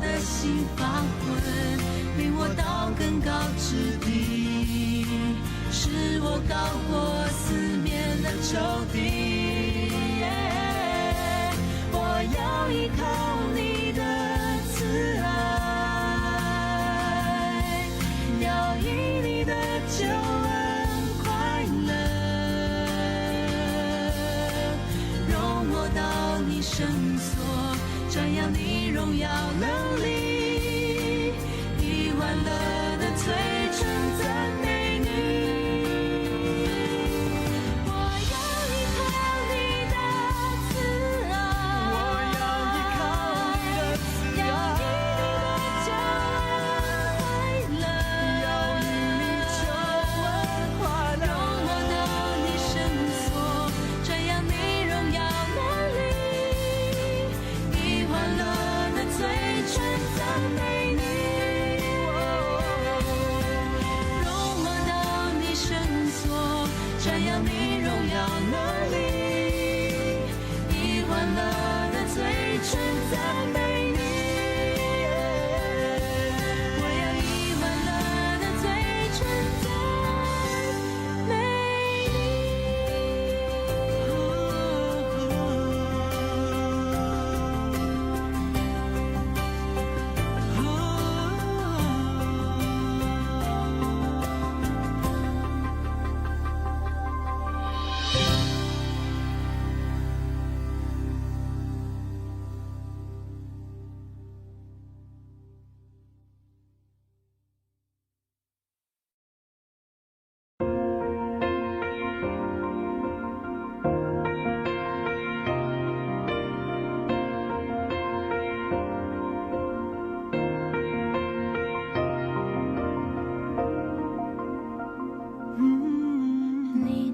的心发昏，领我到更高之地，使我高过四面的仇敌。我要依靠你的慈爱，要以你的救恩快乐，容我到你圣所，瞻仰你荣耀能力，以欢乐的嘴唇赞美你。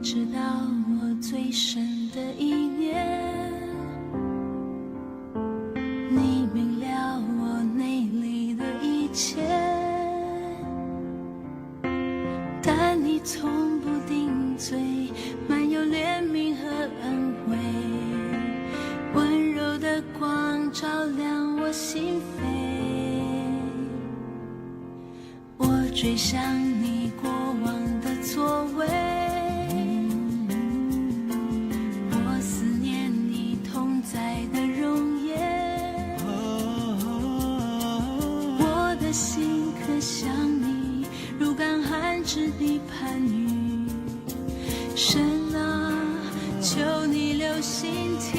知道我最深的意念，你明了我内里的一切，但你从不定罪，满有怜悯和恩惠，温柔的光照亮我心扉。我追想你过往的作为，心可想你，如干旱之地盼雨。神啊，求你留心听，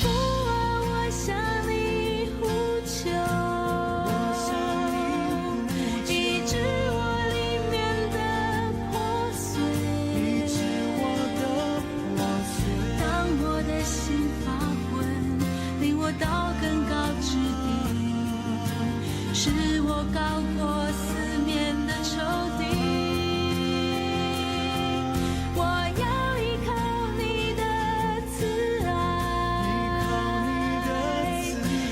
父啊，我向你呼求，医治我里面的破碎，当我的心发昏，领我到更高之地，使我高过四面的仇敌。我要依靠你的慈爱，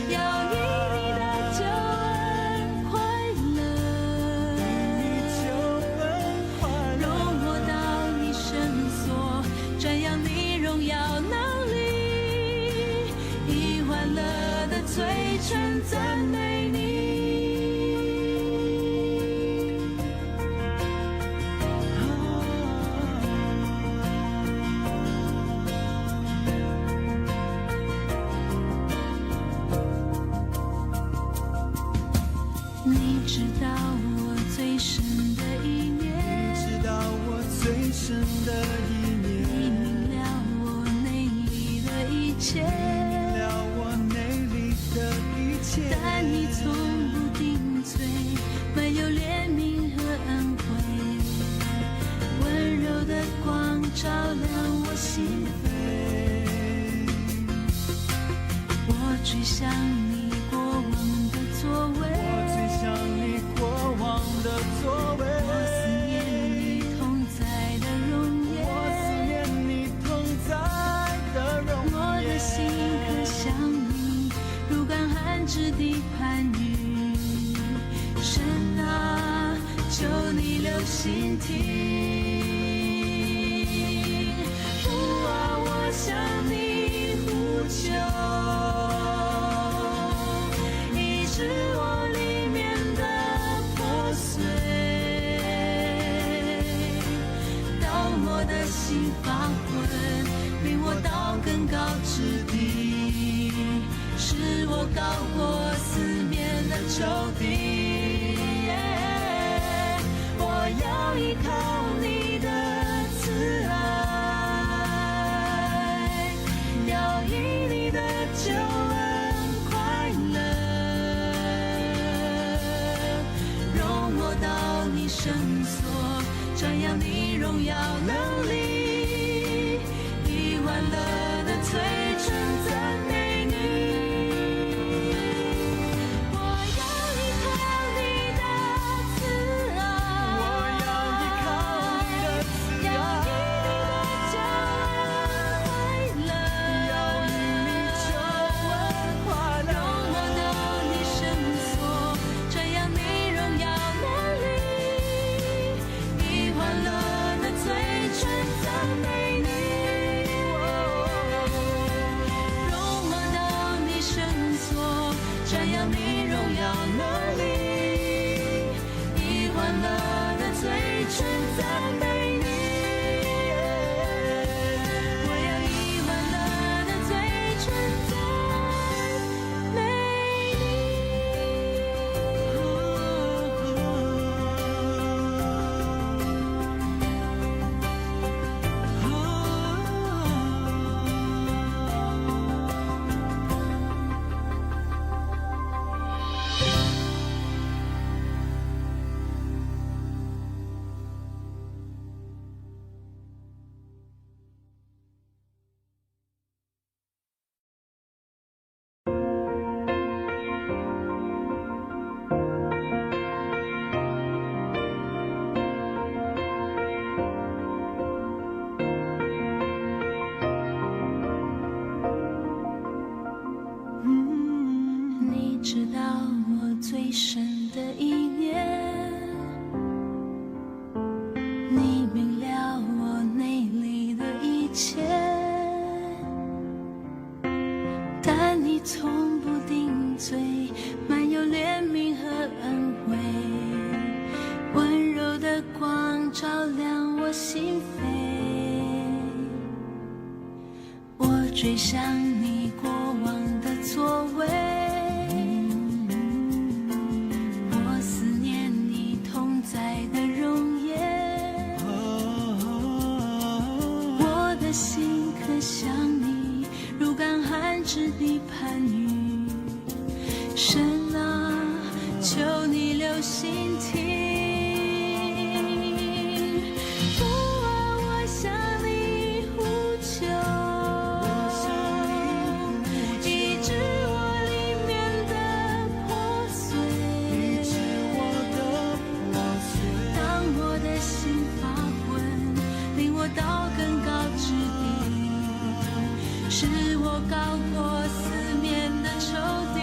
要以你的救恩快乐，容我到你圣所，瞻仰你荣耀能力，以欢乐的嘴唇赞美你。你知道我最深的意念，你知道我最深的意念，你明了我内里的一切，但你从不定罪，满有怜悯和恩惠，温柔的光照亮我心扉。我追想你过往的作为，我思念你同在的容颜，我的心可想你，如干旱之地盼雨。神啊，求你留心听，父啊，我向你呼求。更高之地，使我高过四面的仇敌。我要依靠你的慈爱，要以你的救恩快乐，容我到你圣所，瞻仰你荣耀能力，以欢乐的嘴唇赞美你。我要依靠你的慈爱，我要依靠你的慈爱，要以你的救恩快乐，容我到你圣所，瞻仰你荣耀能力，以欢乐的嘴唇赞美你。容我到你圣所，瞻仰你荣耀能力，以欢乐的嘴唇赞美你。我要以欢乐的嘴唇赞美你。你知道我最深的意念，你明了我内里的一切，但你从不定罪，满有怜悯和恩惠，温柔的光照亮我心扉。我追想你过往的作为，我思念你同在的容颜，我的心可想你如干旱之地盼雨。神啊，求你留心听，父啊，我向你呼求，医治我里面的破碎，当我的心发昏，领我到更高之地，使我高过四面的仇敌。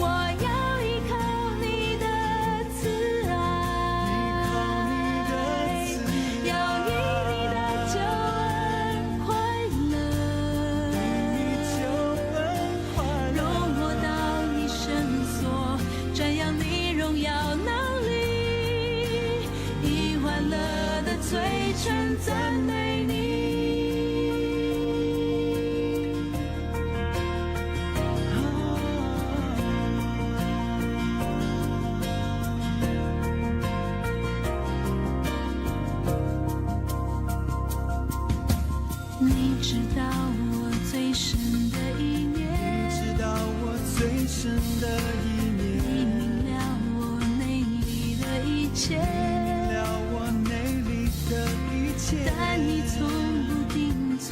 我要依靠你的慈爱，要以你的救恩快乐，容我到你圣所，瞻仰你荣耀能力，以欢乐的嘴唇赞美你。你知道我最深的意念，你明了我内里的一切，但你从不定罪。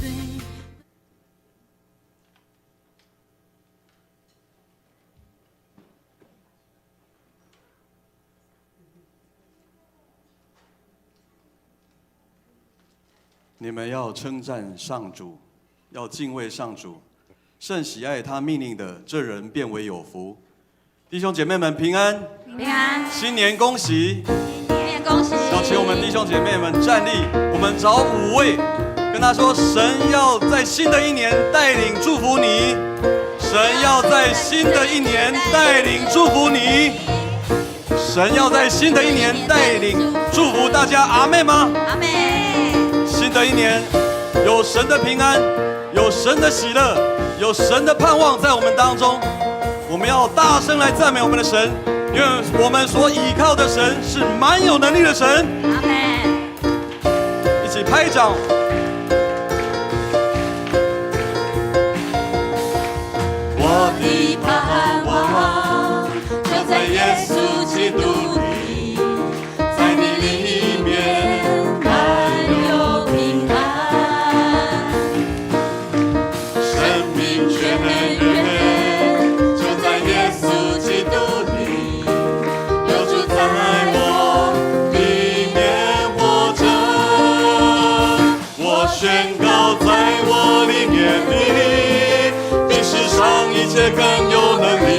你们要称赞上主，要敬畏上主，甚喜爱他命令的，这人便为有福。弟兄姐妹们平安，平安，新年恭喜！新年恭喜！要请我们弟兄姐妹们站立，我们找5位，跟他说：神要在新的一年带领祝福你，神要在新的一年带领祝福你，神要在新的一年带领祝福大家，阿妹吗？阿妹。新的一年，有神的平安，有神的喜乐，有神的盼望在我们当中。我们要大声来赞美我们的神，因为我们所倚靠的神是蛮有能力的神。阿们。一起拍掌。我的盼望就在耶稣基督里，在你里面满有平安，生命泉源就在耶稣基督里，流注在我里面活着。我宣告在我里面你比世上一切更有能力。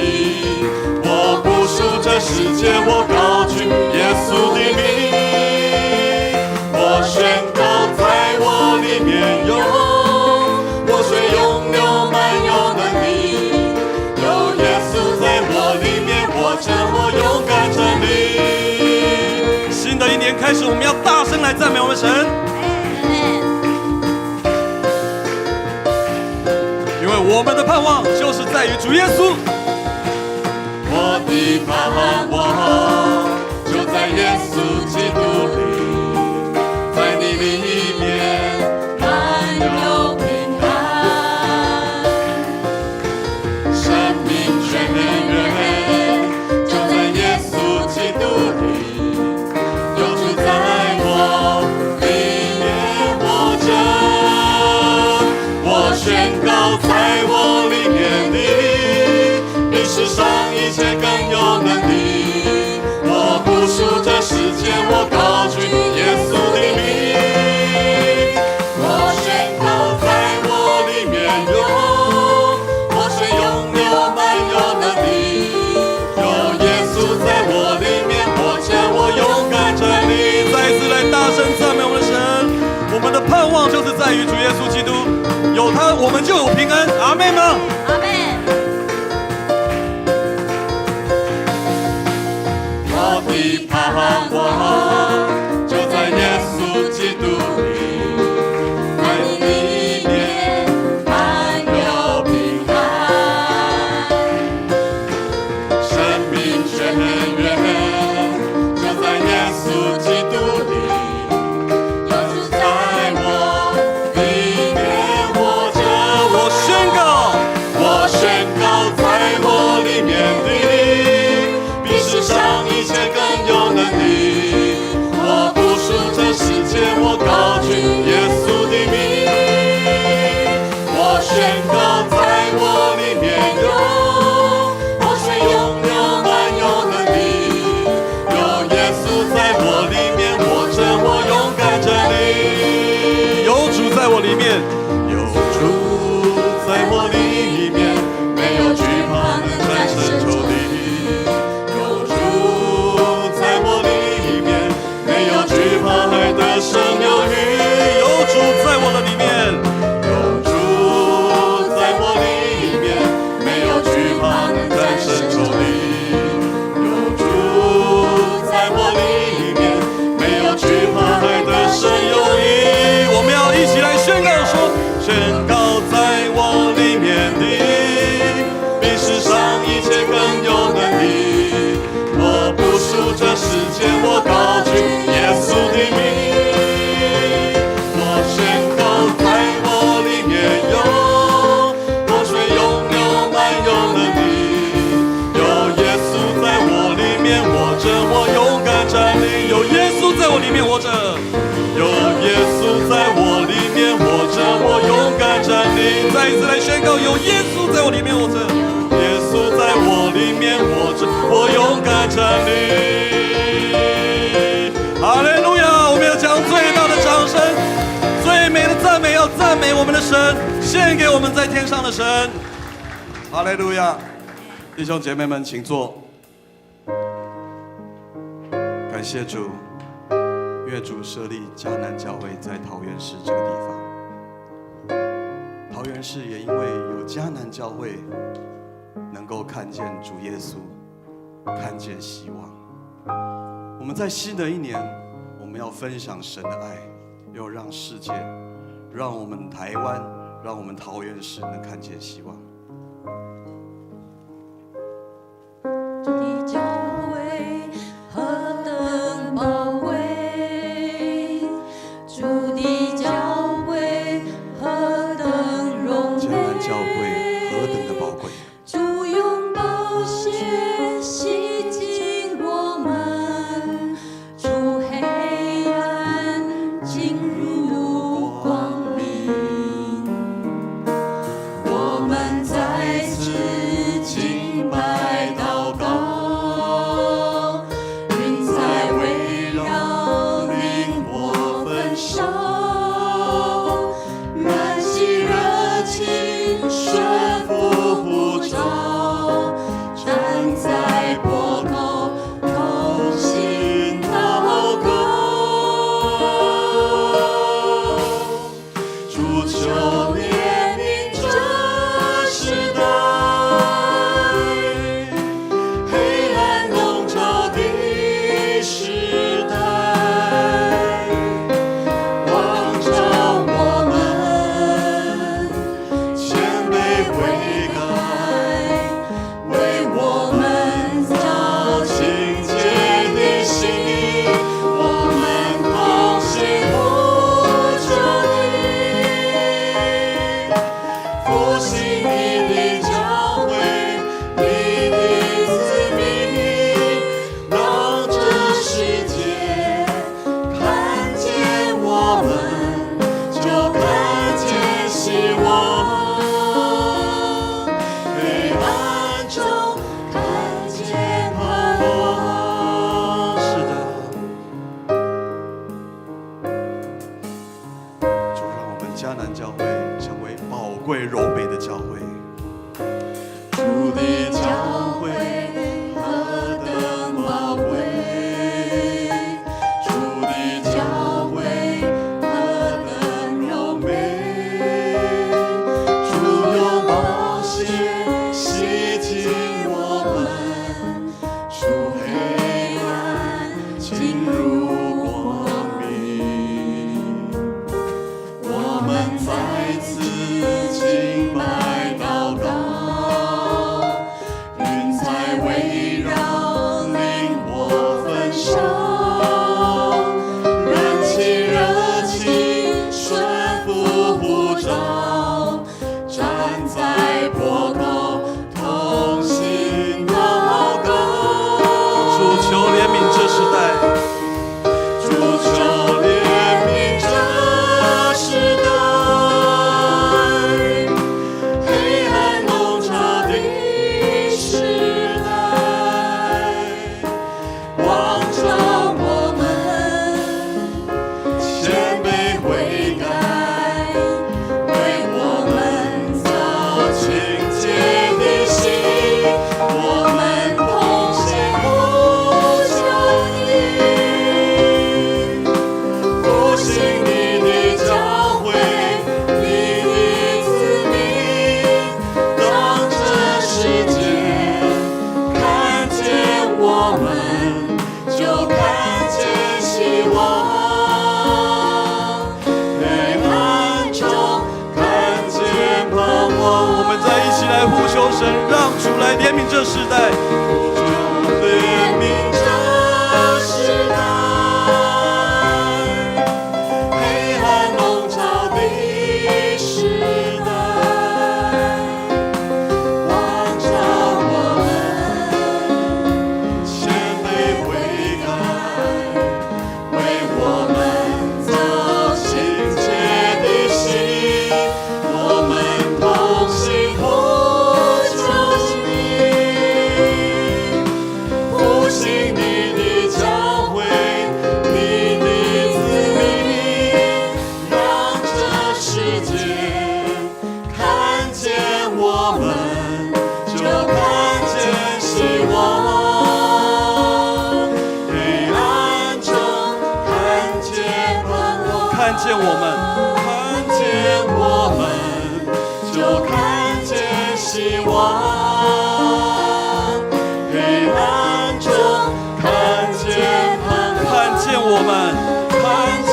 我不属这世界，我高举耶稣的名。我宣告在我里面有活水涌流满有能力。有耶稣在我里面活着，我勇敢站立。新的一年开始，我们要大声来赞美我们神，因为我们的盼望就是在于主耶稣。我的盼望就在耶稣基督里，在你里面满有平安，生命泉源就在耶稣基督里，流注在我里面活着。我宣告在我里面的比世上一切更有能力。我不属这世界，我高举耶稣的名。我宣告在我里面有活水涌流满有能力。有耶稣在我里面活着，我勇敢站立。再一次来大声赞美我们的神，我们的盼望就是在于主耶稣基督，有他我们就有平安。阿们吗？阿们。我的盼望就在耶稣基督里，在你里面满有平安，生命泉源就在耶稣基督里，流注在我里面活着。我宣告在我里面的比世上一切更有能力。我不属这世界，我高举耶稣的名。我宣告在我里面有活水涌流满有能力。有耶稣在我里面活着，我勇敢站立。有主在我里面，有主在我里面，没有惧怕能战胜仇敌。有主在我里面，没有惧怕还得胜有余。有主在我的里面，有主在我里面，没有惧怕能战胜仇敌。有主在我里面，没有惧怕还得胜有余。我们要一起来宣告说，宣告在我里面的比世上一切更有能力。我不属这世界，我高举耶稣的名。我宣告在我里面有活水涌流满有能力。有耶稣在我里面活着，我勇敢站立。有耶稣在我里面活着，有耶稣在我里面活着，我勇敢站立。再一次来宣告，有耶稣在我里面活着，耶稣在我里面活着，我勇敢站立。哈利路亚！我们要将最大的掌声、最美的赞美，要赞美我们的神，献给我们在天上的神。哈利路亚！弟兄姐妹们，请坐。感谢主，愿主设立迦南教会在桃园市这个地方。桃园市也因为有迦南教会，能够看见主耶稣，看见希望。我们在新的一年，我们要分享神的爱，又让世界让我们台湾，让我们桃园市能看见希望。主的教会何等宝贵，主的教会何等荣美，迦南教会何等的宝贵。主用宝血洗净我们，出黑暗进入光明。我们再次敬拜祷告，云彩围绕灵火焚烧，燃起热情顺服呼召，站在坡口同心祷告。主求怜悯这时代，黑暗笼罩的时代，光照我们，谦卑悔改，为我们造清洁的心，我们同心呼求你，复兴你的教会，你的子民，让这世界看见我们，就看见希望，黑暗中看见盼望。是的，主让我们迦南教会成为宝贵柔美的教会。主的教会何等宝贵，主的教会何等柔美，主用宝血洗净我们，出黑暗进入光明。我们再次敬拜祷告，云彩围绕灵火焚烧，燃起热情顺服呼召，站在坡口同心祷告。主求怜悯这时代，主求怜悯这时代，黑暗笼罩的时代，光照我们，谦卑悔改，为我们造清洁的心，我们同心呼求你，复兴你的教会，你的子民，让这世界看见我们，就看见希望，黑暗中看见盼望。我们再一起来呼求神，让主来怜悯这时代。怜悯这时代，黑暗笼罩的时代，光照我们，谦卑悔改，为我们造清洁的心，我们同心呼求你，复兴你的教会，你的子民，让这世界看见我们，就看见希望，黑暗中看见盼望，看见我们，看见我们，就看见希望，黑暗中看见盼望，看见我们，看见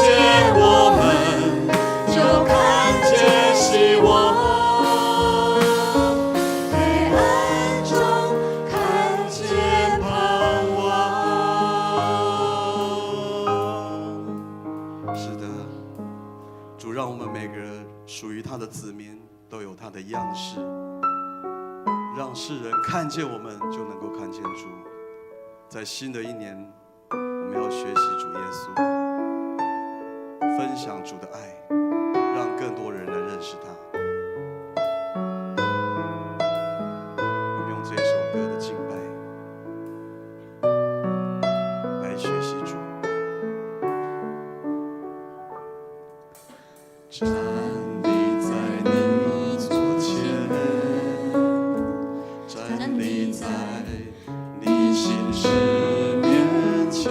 我们，就看让我们每个属于他的子民都有他的样式，让世人看见我们就能够看见主。在新的一年，我们要学习主耶稣，分享主的爱，让更多人来认识他。我们用这首歌的敬拜来学习主。站立在你左前，站立在你心事面前，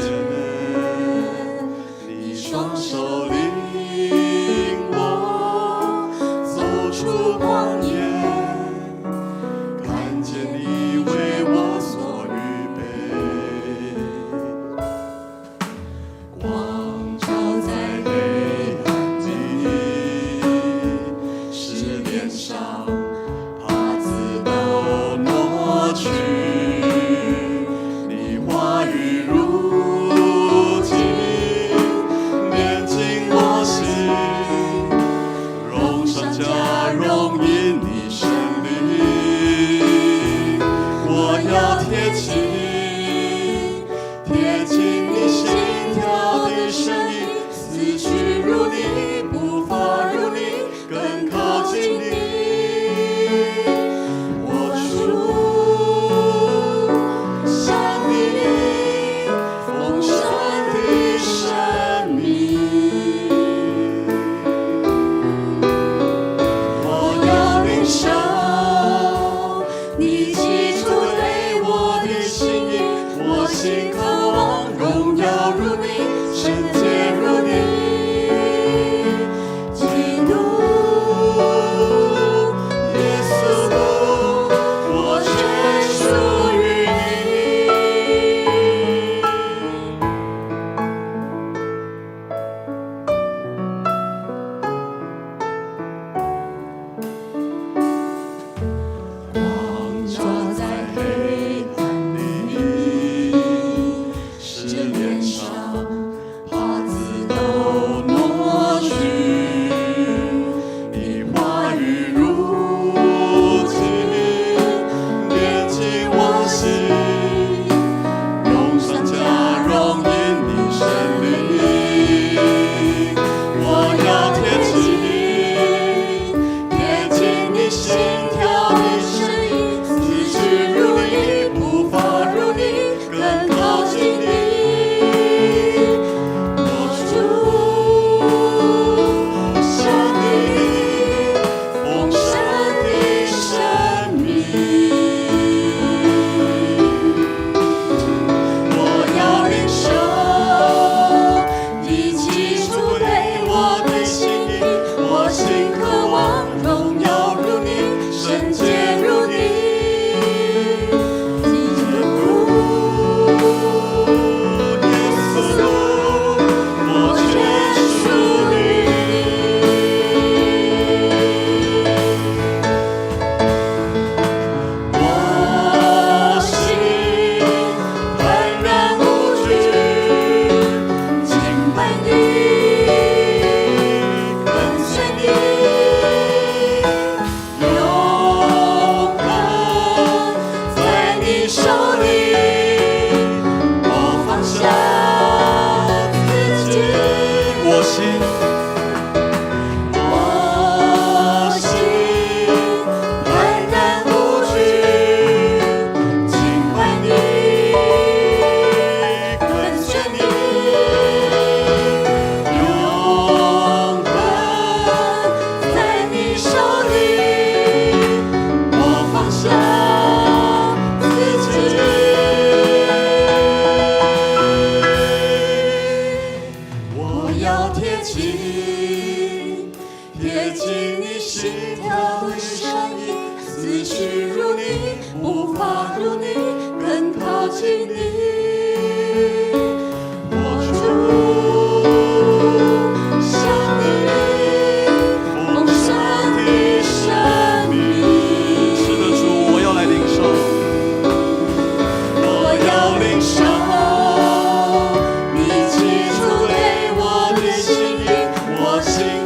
你双手领我走出旷野，看见你为我所预备，光照在黑暗里，使脸上帕子都挪去。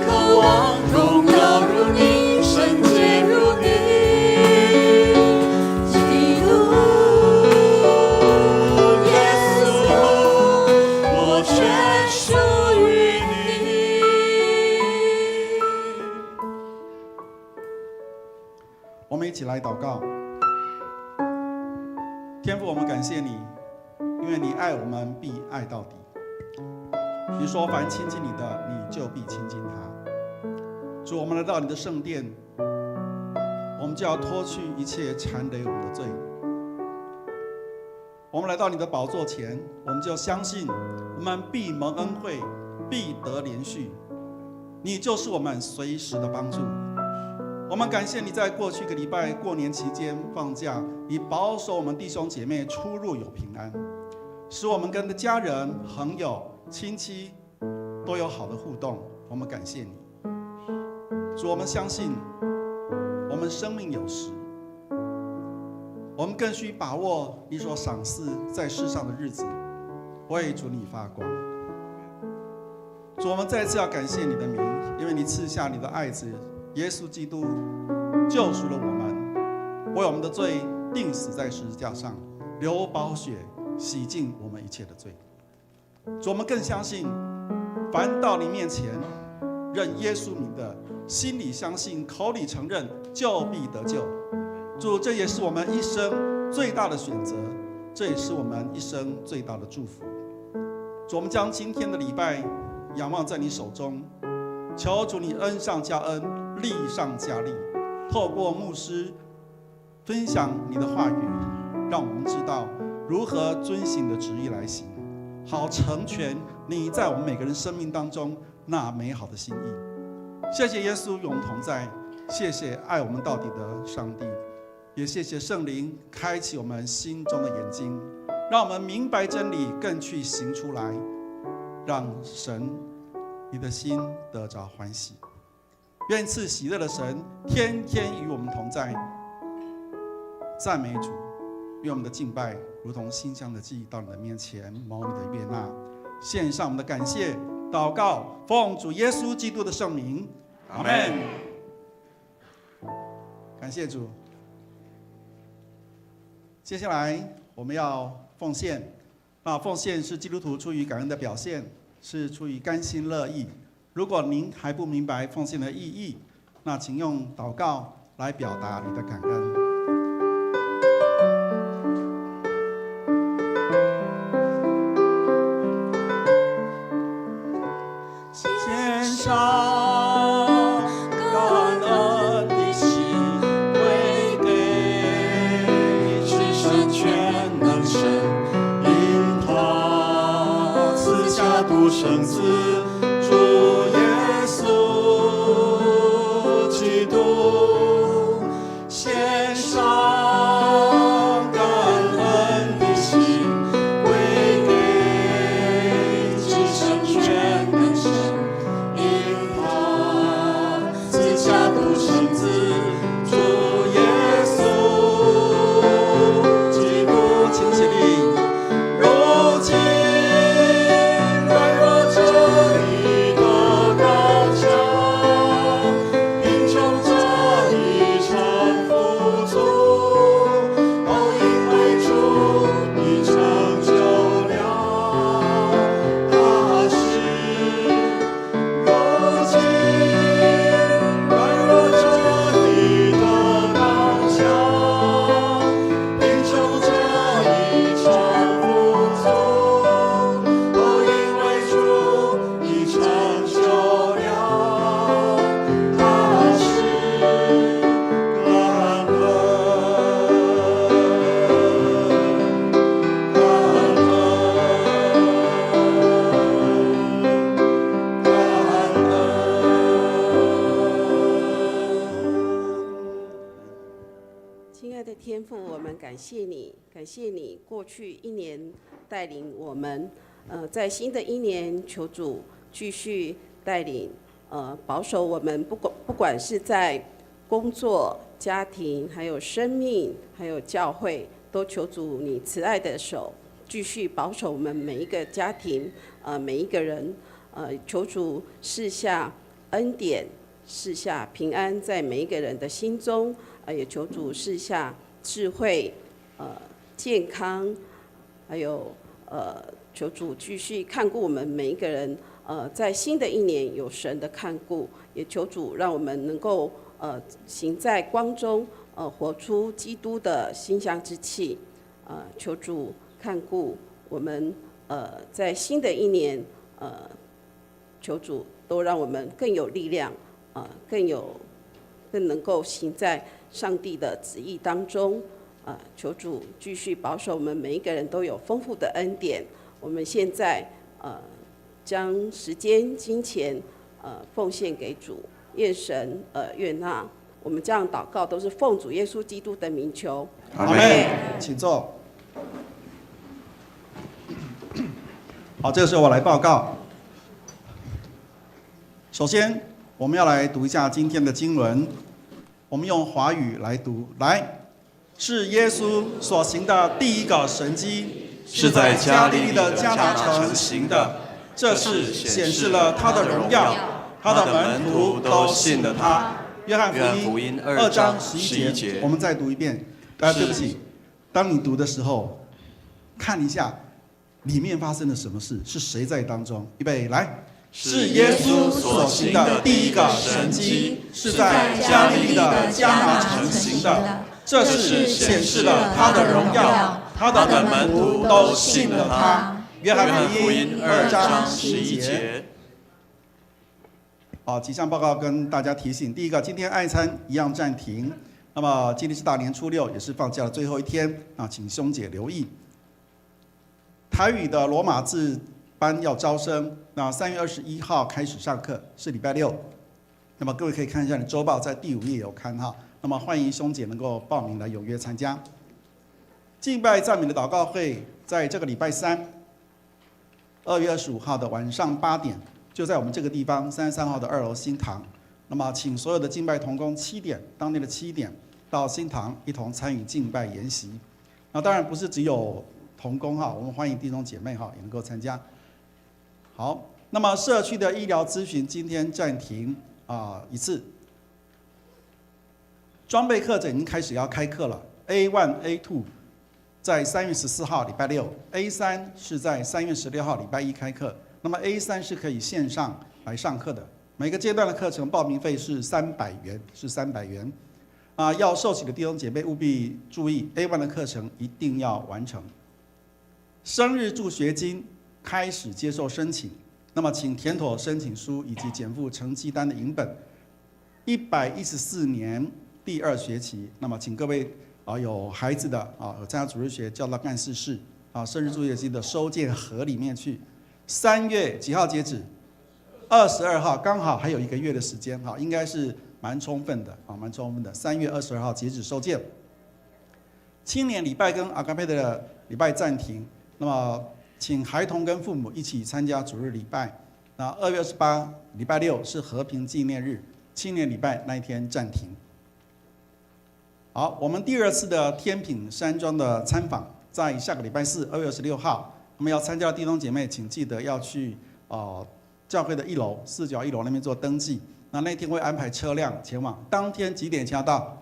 渴望我们一起来祷告。天父，我们感谢你，因为你爱我们必爱到底。你说凡亲近你的，你就必亲近他。主，我们来到你的圣殿，我们就要脱去一切缠累我们的罪。我们来到你的宝座前，我们就相信我们必蒙恩惠，必得连续。你就是我们随时的帮助。我们感谢你在过去一个礼拜过年期间放假，你保守我们弟兄姐妹出入有平安，使我们跟的家人、朋友、亲戚都有好的互动。我们感谢你，主，我们相信我们生命有时，我们更需把握你所赏赐在世上的日子，为主你发光。主，我们再次要感谢你的名，因为你赐下你的爱子耶稣基督，救赎了我们，为我们的罪钉死在十字架上，流宝血洗净我们一切的罪。主，我们更相信，凡到你面前认耶稣名的，心里相信，口里承认，就必得救。主，这也是我们一生最大的选择，这也是我们一生最大的祝福。主，我们将今天的礼拜仰望在你手中，求主你恩上加恩，力上加力，透过牧师分享你的话语，让我们知道如何遵行你的旨意来行，好成全你在我们每个人生命当中那美好的心意。谢谢耶稣与我们同在，谢谢爱我们到底的上帝，也谢谢圣灵开启我们心中的眼睛，让我们明白真理，更去行出来，让神你的心得着欢喜。愿赐喜乐的神天天与我们同在。赞美主，愿我们的敬拜如同馨香的祭到你的面前，蒙你的悦纳，献上我们的感谢祷告，奉主耶稣基督的圣名，阿们。感谢主。接下来我们要奉献，奉献是基督徒出于感恩的表现，是出于甘心乐意。如果您还不明白奉献的意义，那请用祷告来表达你的感恩。献上感恩的心，归给至圣全能神，因他赐下独生子。主耶稣基督，献上感恩的心，归给至圣全能神，因他赐下独生子。主耶稣基督，请起立。如今软弱着你的高墙，贫穷着你常富足，哦，因为主你成就了大事。如今软弱着你的高墙，贫穷着你常富足，哦，因为主你成就了大事。感恩，亲爱的天父，我们感谢你，感谢你过去一年带领我们，在新的一年，求主继续带领，保守我们，不管是在工作、家庭，还有生命，还有教会，都求主你慈爱的手继续保守我们每一个家庭，每一个人，求主赐下恩典，赐下平安在每一个人的心中，也求主赐下智慧，健康，还有求主继续看顾我们每一个人，在新的一年有神的看顾，也求主让我们能够行在光中，活出基督的馨香之气。求主看顾我们，在新的一年，求主都让我们更有力量，更能够行在上帝的旨意当中。求主继续保守我们每一个人都有丰富的恩典。我们现在将时间、金钱奉献给主，愿神悦纳。我们这样祷告都是奉主耶稣基督的名求。阿们。请坐。好，这个时候我来报告。首先，我们要来读一下今天的经文，我们用华语来读。来，是耶稣所行的第一个神迹，是在加利利的迦拿城行的，这是显示了他的荣耀，他的门徒都信了他。约翰福音2章11节，我们再读一遍。对不起，当你读的时候，看一下里面发生了什么事，是谁在当中？预备，来。是耶稣所行的第一个神迹，是在加利利的迦拿城行的，这是显示了他的荣耀，他的门徒都信了他。约翰福音2章11节。好，几项报告跟大家提醒。第一个，今天爱餐一样暂停。那么今天是大年初六，也是放假的最后一天啊，请兄姐留意。台语的罗马字班要招生，那3月21号开始上课，是礼拜六。那么各位可以看一下你周报，在第5页有看哈。那么欢迎兄姐能够报名来踊跃参加。敬拜赞美的祷告会在这个礼拜3， 2月25号的晚上8点，就在我们这个地方33号的2楼新堂。那么请所有的敬拜同工7点，当天的7点到新堂一同参与敬拜研习。那当然不是只有同工哈，我们欢迎弟兄姐妹哈也能够参加。好，那么社区的医疗咨询今天暂停一次。装备课程已经开始要开课了 ，A1、A2 在3月14号礼拜六 ，A3 是在3月16号礼拜一开课。那么 A3 是可以线上来上课的，每个阶段的课程报名费是300元，是300元。要受洗的弟兄姐妹务必注意 ，A1 的课程一定要完成。生日助学金开始接受申请，那么请填妥申请书以及减负成绩单的影本。114年第2学期，那么请各位有孩子的有参加主日学叫到干事室生日助学金的收件盒里面去。3月几号截止？22号，刚好还有1个月的时间应该是蛮充分的蛮充分的。3月22号截止收件。青年礼拜跟阿嘎佩的礼拜暂停，那么请孩童跟父母一起参加主日礼拜。那2月28礼拜六是和平纪念日，青年礼拜那一天暂停。好，我们第2次的天品山庄的参访在下个礼拜4，2月26号。我们要参加的弟兄姐妹，请记得要去教会的1楼4角1楼那边做登记。那天会安排车辆前往，当天几点前要到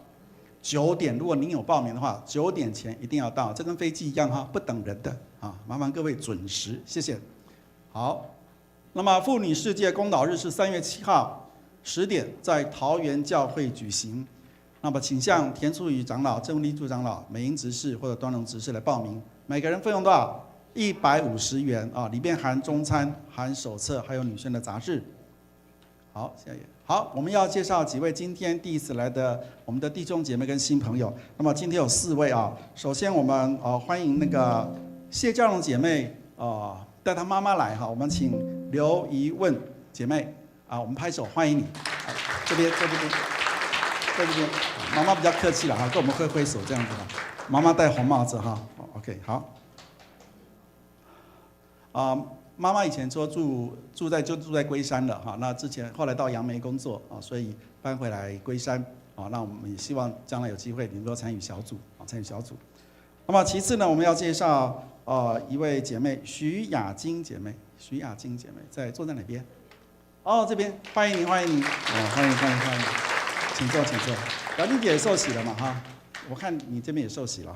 ？9点。如果您有报名的话，9点前一定要到，这跟飞机一样哈，不等人的麻烦各位准时，谢谢。好，那么妇女世界公祷日是3月7号10点，在桃园教会举行。那么请向田淑宇长老、郑立柱长老、美英执事或者端荣执事来报名，每个人费用多少？150元里面含中餐、含手册，还有女生的杂志。好，下一页。好，我们要介绍几位今天第一次来的我们的弟兄姐妹跟新朋友。那么今天有4位首先我们欢迎那个谢嘉荣姐妹带她妈妈来我们请刘怡问姐妹我们拍手欢迎你。这边，在这边，妈妈比较客气了跟我们挥挥手这样子妈妈戴红帽子OK 好。妈妈以前说住在龟山了那之前后来到杨梅工作所以搬回来龟山那我们也希望将来有机会能够参与小组。那么其次呢，我们要介绍一位姐妹徐雅晶姐妹坐在哪边？这边欢迎您欢迎，请坐。雅晶姐也受洗了嘛我看你这边也受洗了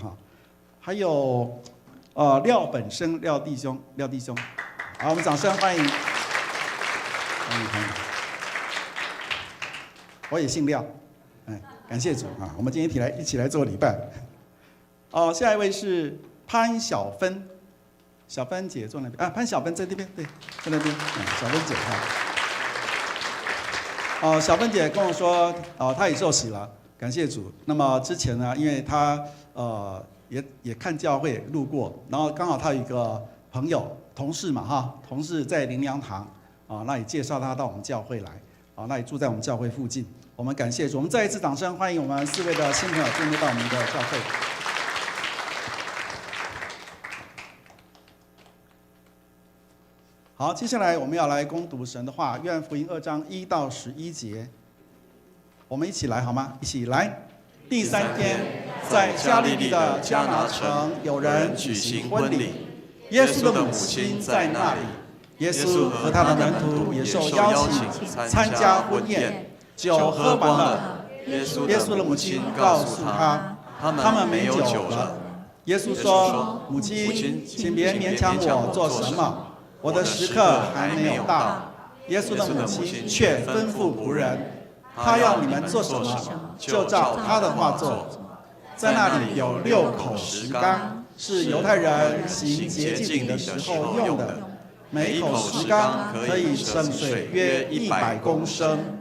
还有廖本生廖弟兄。好，我们掌声欢迎。我也姓廖，感谢主啊！我们今天一起来做礼拜。下一位是潘小芬，小芬姐坐那边啊，潘小芬在那边，对，在那边，小芬姐小芬姐跟我说，她也受洗了，感谢主。那么之前呢，因为她也看教会路过，然后刚好她有一个朋友同事嘛同事在灵粮堂那也介绍她到我们教会来那也住在我们教会附近。我们感谢主，我们再一次掌声欢迎我们4位的新朋友进入到我们的教会。好，接下来我们要来攻读神的话，约翰福音2章1到11节，我们一起来好吗？一起来。第3天，在加利利的迦拿城，有人举行婚礼，耶稣的母亲在那里。耶稣和他的门徒也受邀请参加婚宴，酒喝完了。耶稣的母亲告诉他，他们没有酒了。耶稣说：“母亲，请别勉强我做什么。我的时刻还没有到。”耶稣的母亲却吩咐仆人，他要你们做什么，就照他的话做。在那里有6口石缸，是犹太人行洁净礼的时候用的，每一口石缸可以盛水约100公升。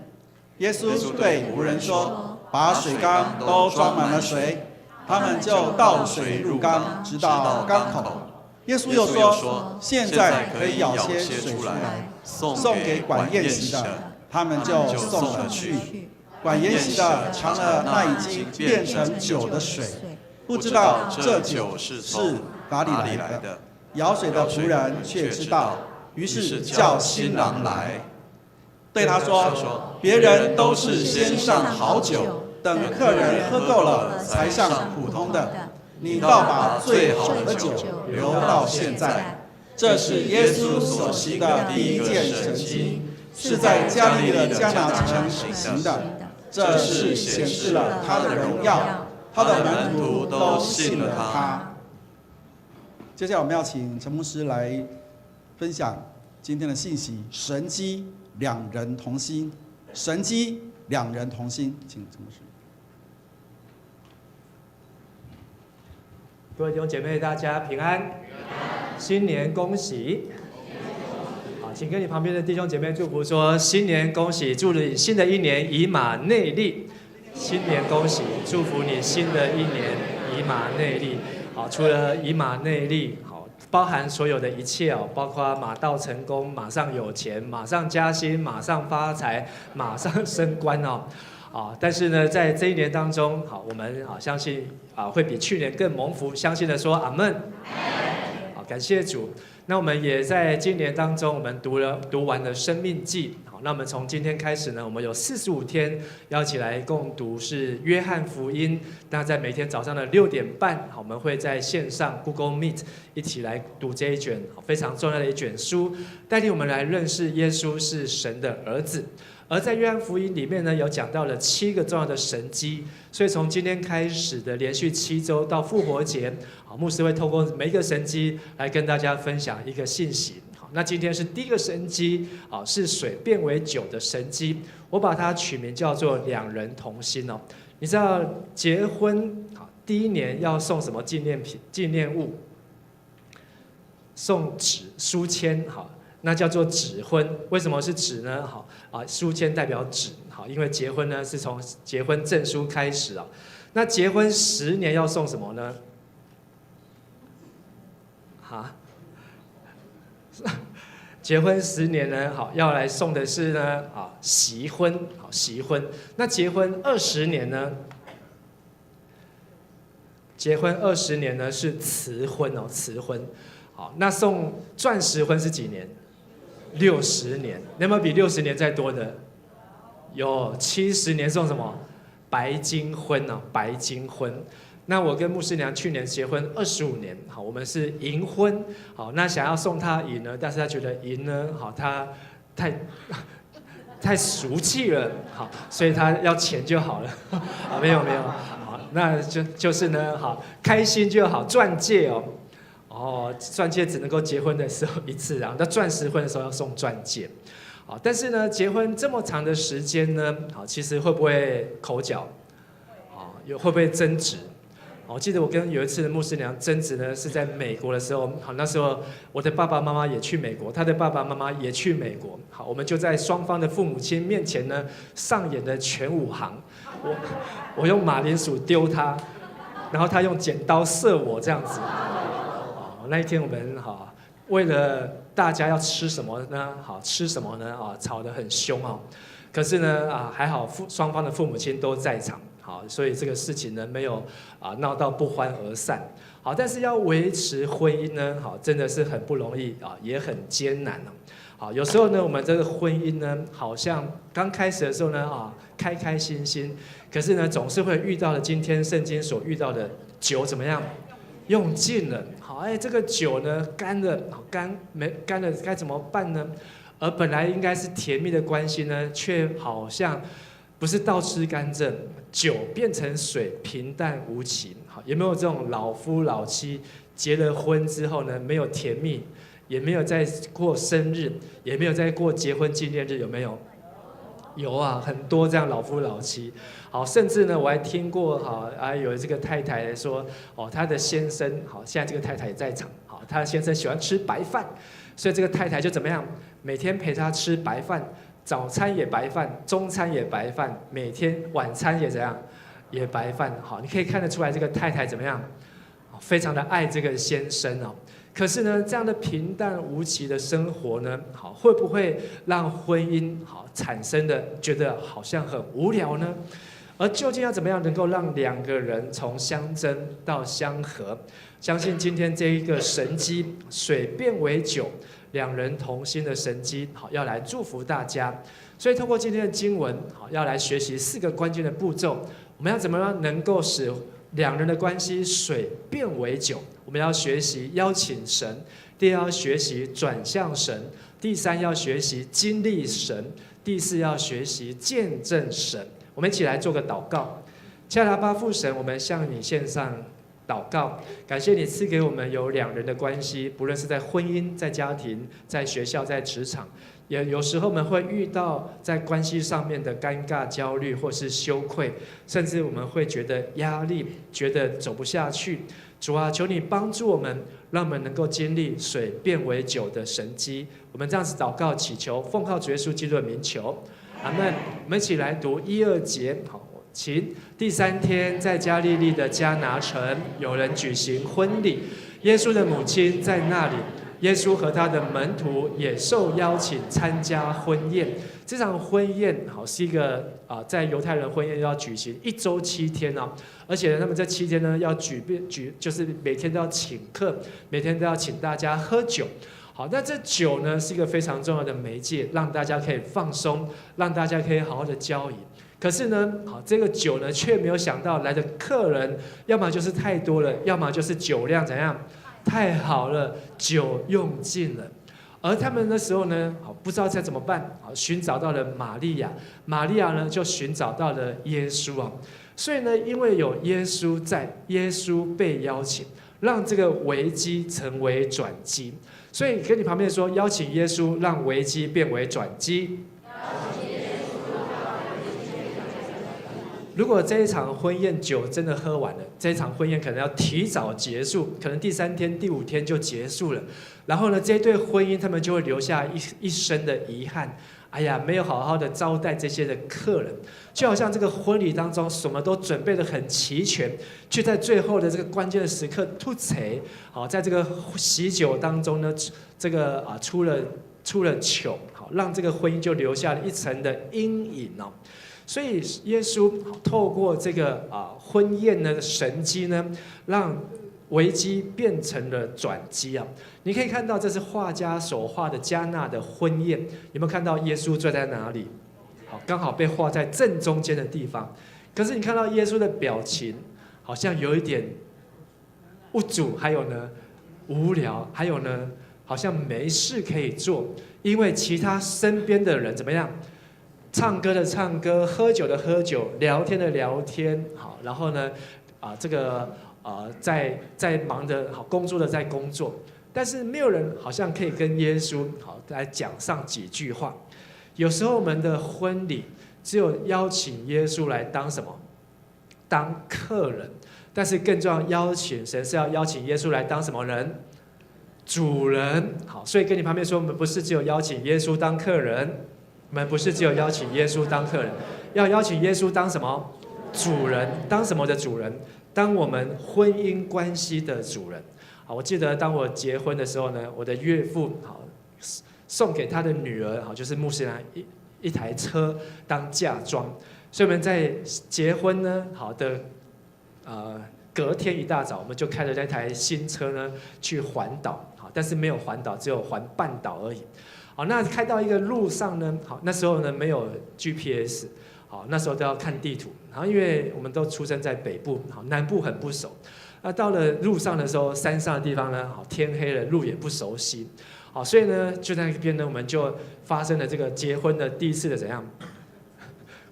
耶稣对仆人说：“把水缸都装满了水。”他们就倒水入缸，直到缸口。耶稣又说：“现在可以舀些水出来，送给管宴席的。”他们就送了去。管宴席的尝了那已经变成酒的水，不知道这酒是哪里来的。舀水的仆人却知道，于是叫新郎来，对他说：“别人都是先上好酒，等客人喝够了才上普通的，你倒把最好的酒留到现在。”这是耶稣所行的第一件神迹，是在加利利的迦拿城行的。这是显示了他的荣耀，他的门徒都信了他。接下来我们要请陈牧师来分享今天的信息：神机两人同心。神机两人同心，请陈牧师。各位弟兄姐妹，大家平安，新年恭喜！好，请跟你旁边的弟兄姐妹祝福说：新年恭喜，祝你新的一年以马内利。新年恭喜，祝福你新的一年以马内利。好，除了以马内利，好，包含所有的一切哦，包括马到成功，马上有钱，马上加薪，马上发财，马上升官哦。但是呢，在这一年当中，好，我们相信会比去年更蒙福，相信的说阿们。好，感谢主。那我们也在今年当中，我们读完了《生命记》。好，那我们从今天开始呢，我们有45天要起来共读是约翰福音。那在每天早上的6点半，好，我们会在线上 Google Meet 一起来读这一卷非常重要的一卷书，带领我们来认识耶稣是神的儿子。而在约翰福音里面呢，有讲到了7个重要的神迹，所以从今天开始的连续7周到复活节，好，牧师会透过每一个神迹来跟大家分享一个信息。好，那今天是第一个神迹，是水变为酒的神迹，我把它取名叫做两人同心哦。你知道结婚第一年要送什么纪念品、纪念物？送纸、书签，好。那叫做纸婚，为什么是纸呢？好书签代表纸，好，因为结婚呢是从结婚证书开始啊。那结婚10年要送什么呢？结婚10年呢，好，要来送的是呢，席婚，好，席婚。那结婚20年呢？结婚20年呢是辞婚哦，辞婚。好，那送钻石婚是几年？60年，有没有比60年再多的？有70年送什么？白金婚哦，白金婚。那我跟牧师娘去年结婚25年，好，我们是银婚。好，那想要送她银呢，但是她觉得银呢，好，她太俗气了，好，所以她要钱就好了。没有，好，那就是呢，好，开心就好，钻戒哦。钻戒只能够结婚的时候一次啊，那钻石婚的时候要送钻戒，但是呢，结婚这么长的时间呢，好，其实会不会口角？会不会争执？我记得我跟有一次的牧师娘争执呢，是在美国的时候。好，那时候我的爸爸妈妈也去美国，他的爸爸妈妈也去美国。好，我们就在双方的父母亲面前呢，上演了全武行。我用马铃薯丢他，然后他用剪刀射我，这样子。那一天我们为了大家要吃什么呢？吃什么呢？吵得很凶啊。可是呢，还好双方的父母亲都在场。好，所以这个事情呢没有闹到不欢而散。好，但是要维持婚姻呢，真的是很不容易也很艰难。好，有时候呢，我们这个婚姻呢，好像刚开始的时候呢，开开心心，可是呢，总是会遇到了今天圣经所遇到的酒怎么样？用尽了。好，这个酒呢干了，干了该怎么办呢？而本来应该是甜蜜的关系呢，却好像不是倒吃甘蔗，酒变成水，平淡无奇。好，有没有这种老夫老妻结了婚之后呢，没有甜蜜，也没有再过生日，也没有再过结婚纪念日，有没有？有啊，很多这样老夫老妻。好，甚至呢，我还听过有这个太太说，她的先生，现在这个太太也在场，她的先生喜欢吃白饭，所以这个太太就怎么样，每天陪他吃白饭。早餐也白饭，中餐也白饭，每天晚餐也怎样，也白饭。好，你可以看得出来这个太太怎么样，非常的爱这个先生哦。可是呢，这样的平淡无奇的生活呢，会不会让婚姻产生的觉得好像很无聊呢？而究竟要怎么样能够让两个人从相争到相合？相信今天这一个神机，水变为酒。两人同心的神机，要来祝福大家。所以透过今天的经文，要来学习4个关键的步骤。我们要怎么样能够使两人的关系水变为酒？我们要学习邀请神，第二要学习转向神，第3要学习经历神，第4要学习见证神。我们一起来做个祷告。亲爱的阿爸父神，我们向你献上祷告，感谢你赐给我们有两人的关系，不论是在婚姻、在家庭、在学校、在职场，也有时候我们会遇到在关系上面的尴尬、焦虑或是羞愧，甚至我们会觉得压力，觉得走不下去。主啊，求你帮助我们，让我们能够经历水变为酒的神迹。我们这样子祷告祈求，奉靠主耶稣基督的名求，阿们。我们一起来读1、2节，好。请第3天，在加利利的迦拿城，有人举行婚礼，耶稣的母亲在那里。耶稣和他的门徒也受邀请参加婚宴。这场婚宴是一个在犹太人婚宴要举行1周7天啊，而且他们这7天呢要就是每天都要请客，每天都要请大家喝酒。好，那这酒呢是一个非常重要的媒介，让大家可以放松，让大家可以好好的交谊。可是呢，这个酒呢，却没有想到来的客人，要么就是太多了，要么就是酒量怎样，太好了，酒用尽了。而他们那时候呢，不知道该怎么办，寻找到了玛利亚，玛利亚呢就寻找到了耶稣啊。所以呢，因为有耶稣在，耶稣被邀请，让这个危机成为转机。所以跟你旁边说，邀请耶稣，让危机变为转机。如果这一场婚宴酒真的喝完了，这一场婚宴可能要提早结束，可能第3天、第5天就结束了。然后呢，这对婚姻他们就会留下一生的遗憾。哎呀，没有好好的招待这些的客人，就好像这个婚礼当中什么都准备得很齐全，却在最后的这个关键的时刻突贼。好，在这个喜酒当中呢，这个出了糗，好，让这个婚姻就留下了一层的阴影哦。所以耶稣透过这个婚宴的神迹呢，让危机变成了转机啊！你可以看到，这是画家所画的迦纳的婚宴，有没有看到耶稣坐在哪里？好，刚好被画在正中间的地方。可是你看到耶稣的表情，好像有一点无助，还有呢无聊，还有呢好像没事可以做，因为其他身边的人怎么样？唱歌的唱歌，喝酒的喝酒，聊天的聊天，好，然后呢，这个在忙的好，工作的在工作，但是没有人好像可以跟耶稣好来讲上几句话。有时候我们的婚礼只有邀请耶稣来当什么？当客人，但是更重要，神是要邀请耶稣来当什么人？主人。好，所以跟你旁边说，我们不是只有邀请耶稣当客人，我们不是只有邀请耶稣当客人，要邀请耶稣当什么？主人。当什么的主人？当我们婚姻关系的主人。好，我记得当我结婚的时候呢，我的岳父好送给他的女儿好，就是穆斯林一台车当嫁妆，所以我们在结婚呢好的隔天一大早，我们就开着那台新车呢去环岛，好，但是没有环岛，只有环半岛而已。好，那开到一个路上呢，好，那时候呢没有 GPS， 好，那时候都要看地图。然后因为我们都出生在北部，好，南部很不熟。那到了路上的时候，山上的地方呢，好，天黑了，路也不熟悉，好，所以呢就在那边呢，我们就发生了这个结婚的第一次的怎样？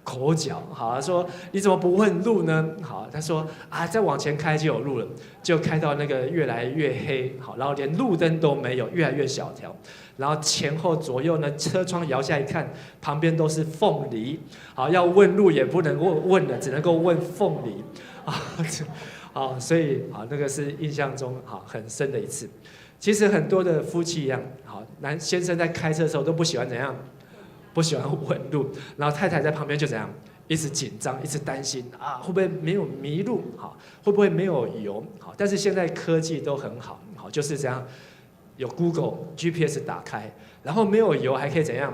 口角，好，他说你怎么不问路呢？好，他说啊，再往前开就有路了，就开到那个越来越黑，好，然后连路灯都没有，越来越小条，然后前后左右呢，车窗摇下一看，旁边都是凤梨，好，要问路也不能问了，只能够问凤梨，啊，好，所以好，那个是印象中好很深的一次。其实很多的夫妻一样，好，男先生在开车的时候都不喜欢怎样？不喜欢问路，然后太太在旁边就怎样，一直紧张，一直担心啊，会不会没有迷路？好，会不会没有油？好，但是现在科技都很好，好，就是这样，有 Google、GPS 打开，然后没有油还可以怎样？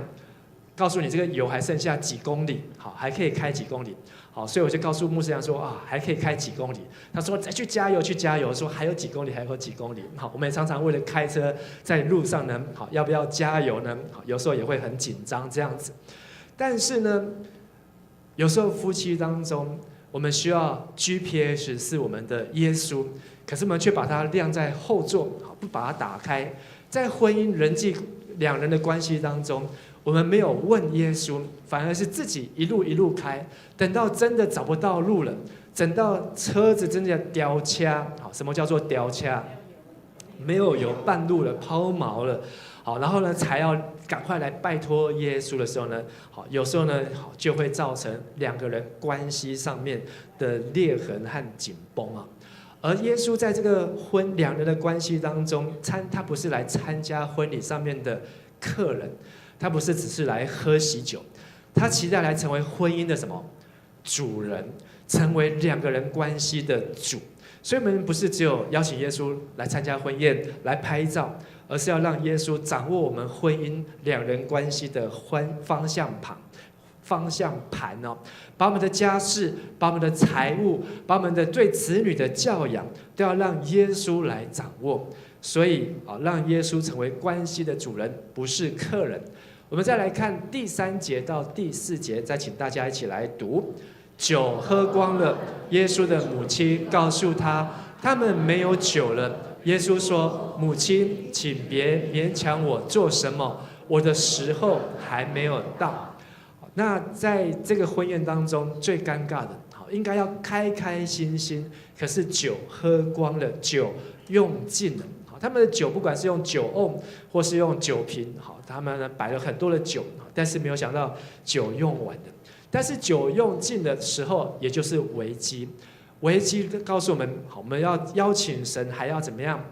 告诉你这个油还剩下几公里，好，还可以开几公里。好，所以我就告诉牧师长说啊，还可以开几公里。他说再去加油，去加油。说还有几公里，还有几公里。好，我们也常常为了开车在路上呢，好，要不要加油呢？好，有时候也会很紧张这样子。但是呢，有时候夫妻当中，我们需要 GPS 是我们的耶稣，可是我们却把它晾在后座，不把它打开。在婚姻人际两人的关系当中，我们没有问耶稣，反而是自己一路一路开，等到真的找不到路了，等到车子真的掉掐，好，什么叫做掉掐？没有油，半路了，抛锚了，好，然后呢才要赶快来拜托耶稣的时候呢，好，有时候呢就会造成两个人关系上面的裂痕和紧绷啊。而耶稣在这个两人的关系当中，他不是来参加婚礼上面的客人。他不是只是来喝喜酒，他期待来成为婚姻的什么主人，成为两个人关系的主。所以我们不是只有邀请耶稣来参加婚宴来拍照，而是要让耶稣掌握我们婚姻两人关系的方向盘哦，把我们的家事、把我们的财务、把我们的对子女的教养，都要让耶稣来掌握。所以啊，让耶稣成为关系的主人，不是客人。我们再来看第3节到第4节，再请大家一起来读。酒喝光了，耶稣的母亲告诉他们没有酒了。耶稣说：“母亲，请别勉强我做什么，我的时候还没有到。”那在这个婚宴当中，最尴尬的，应该要开开心心，可是酒喝光了，酒用尽了。他们的酒不管是用酒瓮或是用酒瓶，好，他们呢摆了很多的酒，但是没有想到酒用完了。但是酒用尽的时候，也就是危机。危机告诉我们，好，我们要邀请神，还要怎么样？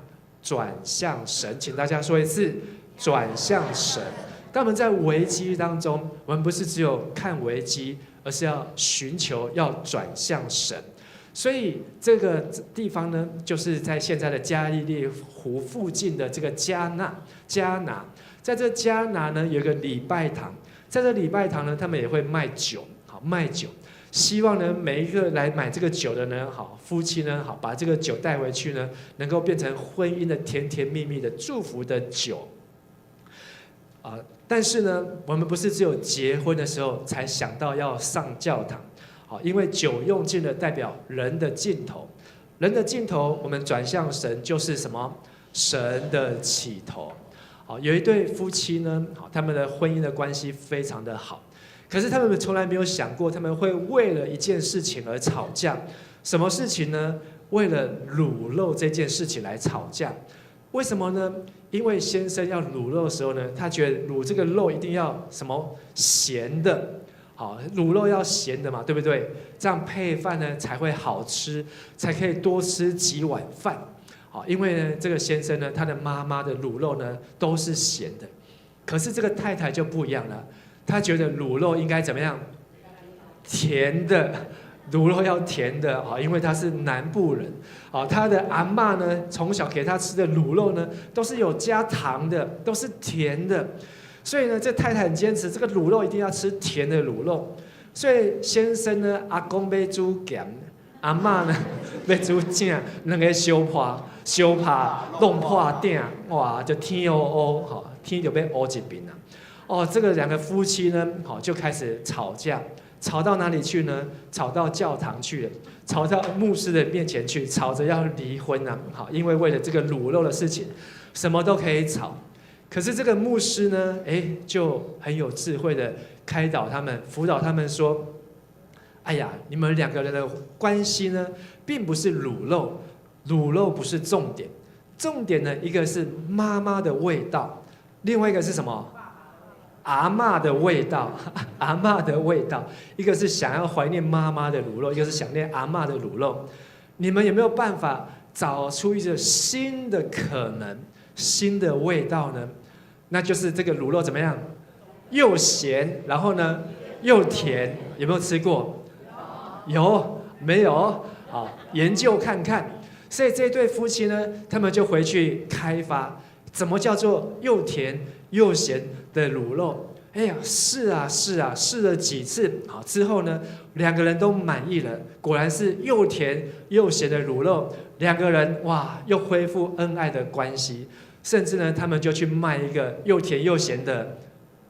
转向神。请大家说一次，转向神。当我们在危机当中，我们不是只有看危机，而是要寻求，要转向神。所以这个地方呢，就是在现在的加利利湖附近的这个迦拿，在这迦拿呢有一个礼拜堂，在这礼拜堂呢，他们也会卖酒，好，卖酒，希望呢每一个来买这个酒的呢，好，夫妻呢，好，把这个酒带回去呢，能够变成婚姻的甜甜蜜蜜的祝福的酒。但是呢，我们不是只有结婚的时候才想到要上教堂。因为酒用尽了，代表人的尽头。人的尽头，我们转向神，就是什么？神的起头。好，有一对夫妻呢，他们的婚姻的关系非常的好，可是他们从来没有想过，他们会为了一件事情而吵架。什么事情呢？为了卤肉这件事情来吵架。为什么呢？因为先生要卤肉的时候呢，他觉得卤这个肉一定要什么咸的。好，卤肉要咸的嘛，对不对？这样配饭呢才会好吃，才可以多吃几碗饭。好，因为呢，这个先生呢，他的妈妈的卤肉呢都是咸的，可是这个太太就不一样了，她觉得卤肉应该怎么样？甜的，卤肉要甜的啊，因为他是南部人啊，他的阿嬷呢，从小给他吃的卤肉呢，都是有加糖的，都是甜的。所以呢，这太太很坚持，这个卤肉一定要吃甜的卤肉。所以先生呢，阿公要煮咸，阿嬷呢要煮正，两个相拍弄破鼎，哇，就天乌乌，哈，天就被乌一边了。哦，这个两个夫妻呢，好就开始吵架，吵到哪里去呢？吵到教堂去了，吵到牧师的面前去，吵着要离婚啊！好，因为为了这个卤肉的事情，什么都可以吵。可是这个牧师呢，就很有智慧的开导他们，辅导他们说：“哎呀，你们两个人的关系呢，并不是卤肉，卤肉不是重点，重点呢，一个是妈妈的味道，另外一个是什么？阿嬷的味道，阿嬷的味道，一个是想要怀念妈妈的卤肉，一个是想念阿嬷的卤肉。你们有没有办法找出一个新的可能、新的味道呢？”那就是这个卤肉怎么样？又咸，然后呢又甜，有没有吃过？有没有？好，研究看看。所以这对夫妻呢，他们就回去开发，怎么叫做又甜又咸的卤肉？哎呀，试了几次，好之后呢，两个人都满意了，果然是又甜又咸的卤肉，两个人哇又恢复恩爱的关系。甚至呢，他们就去卖一个又甜又咸的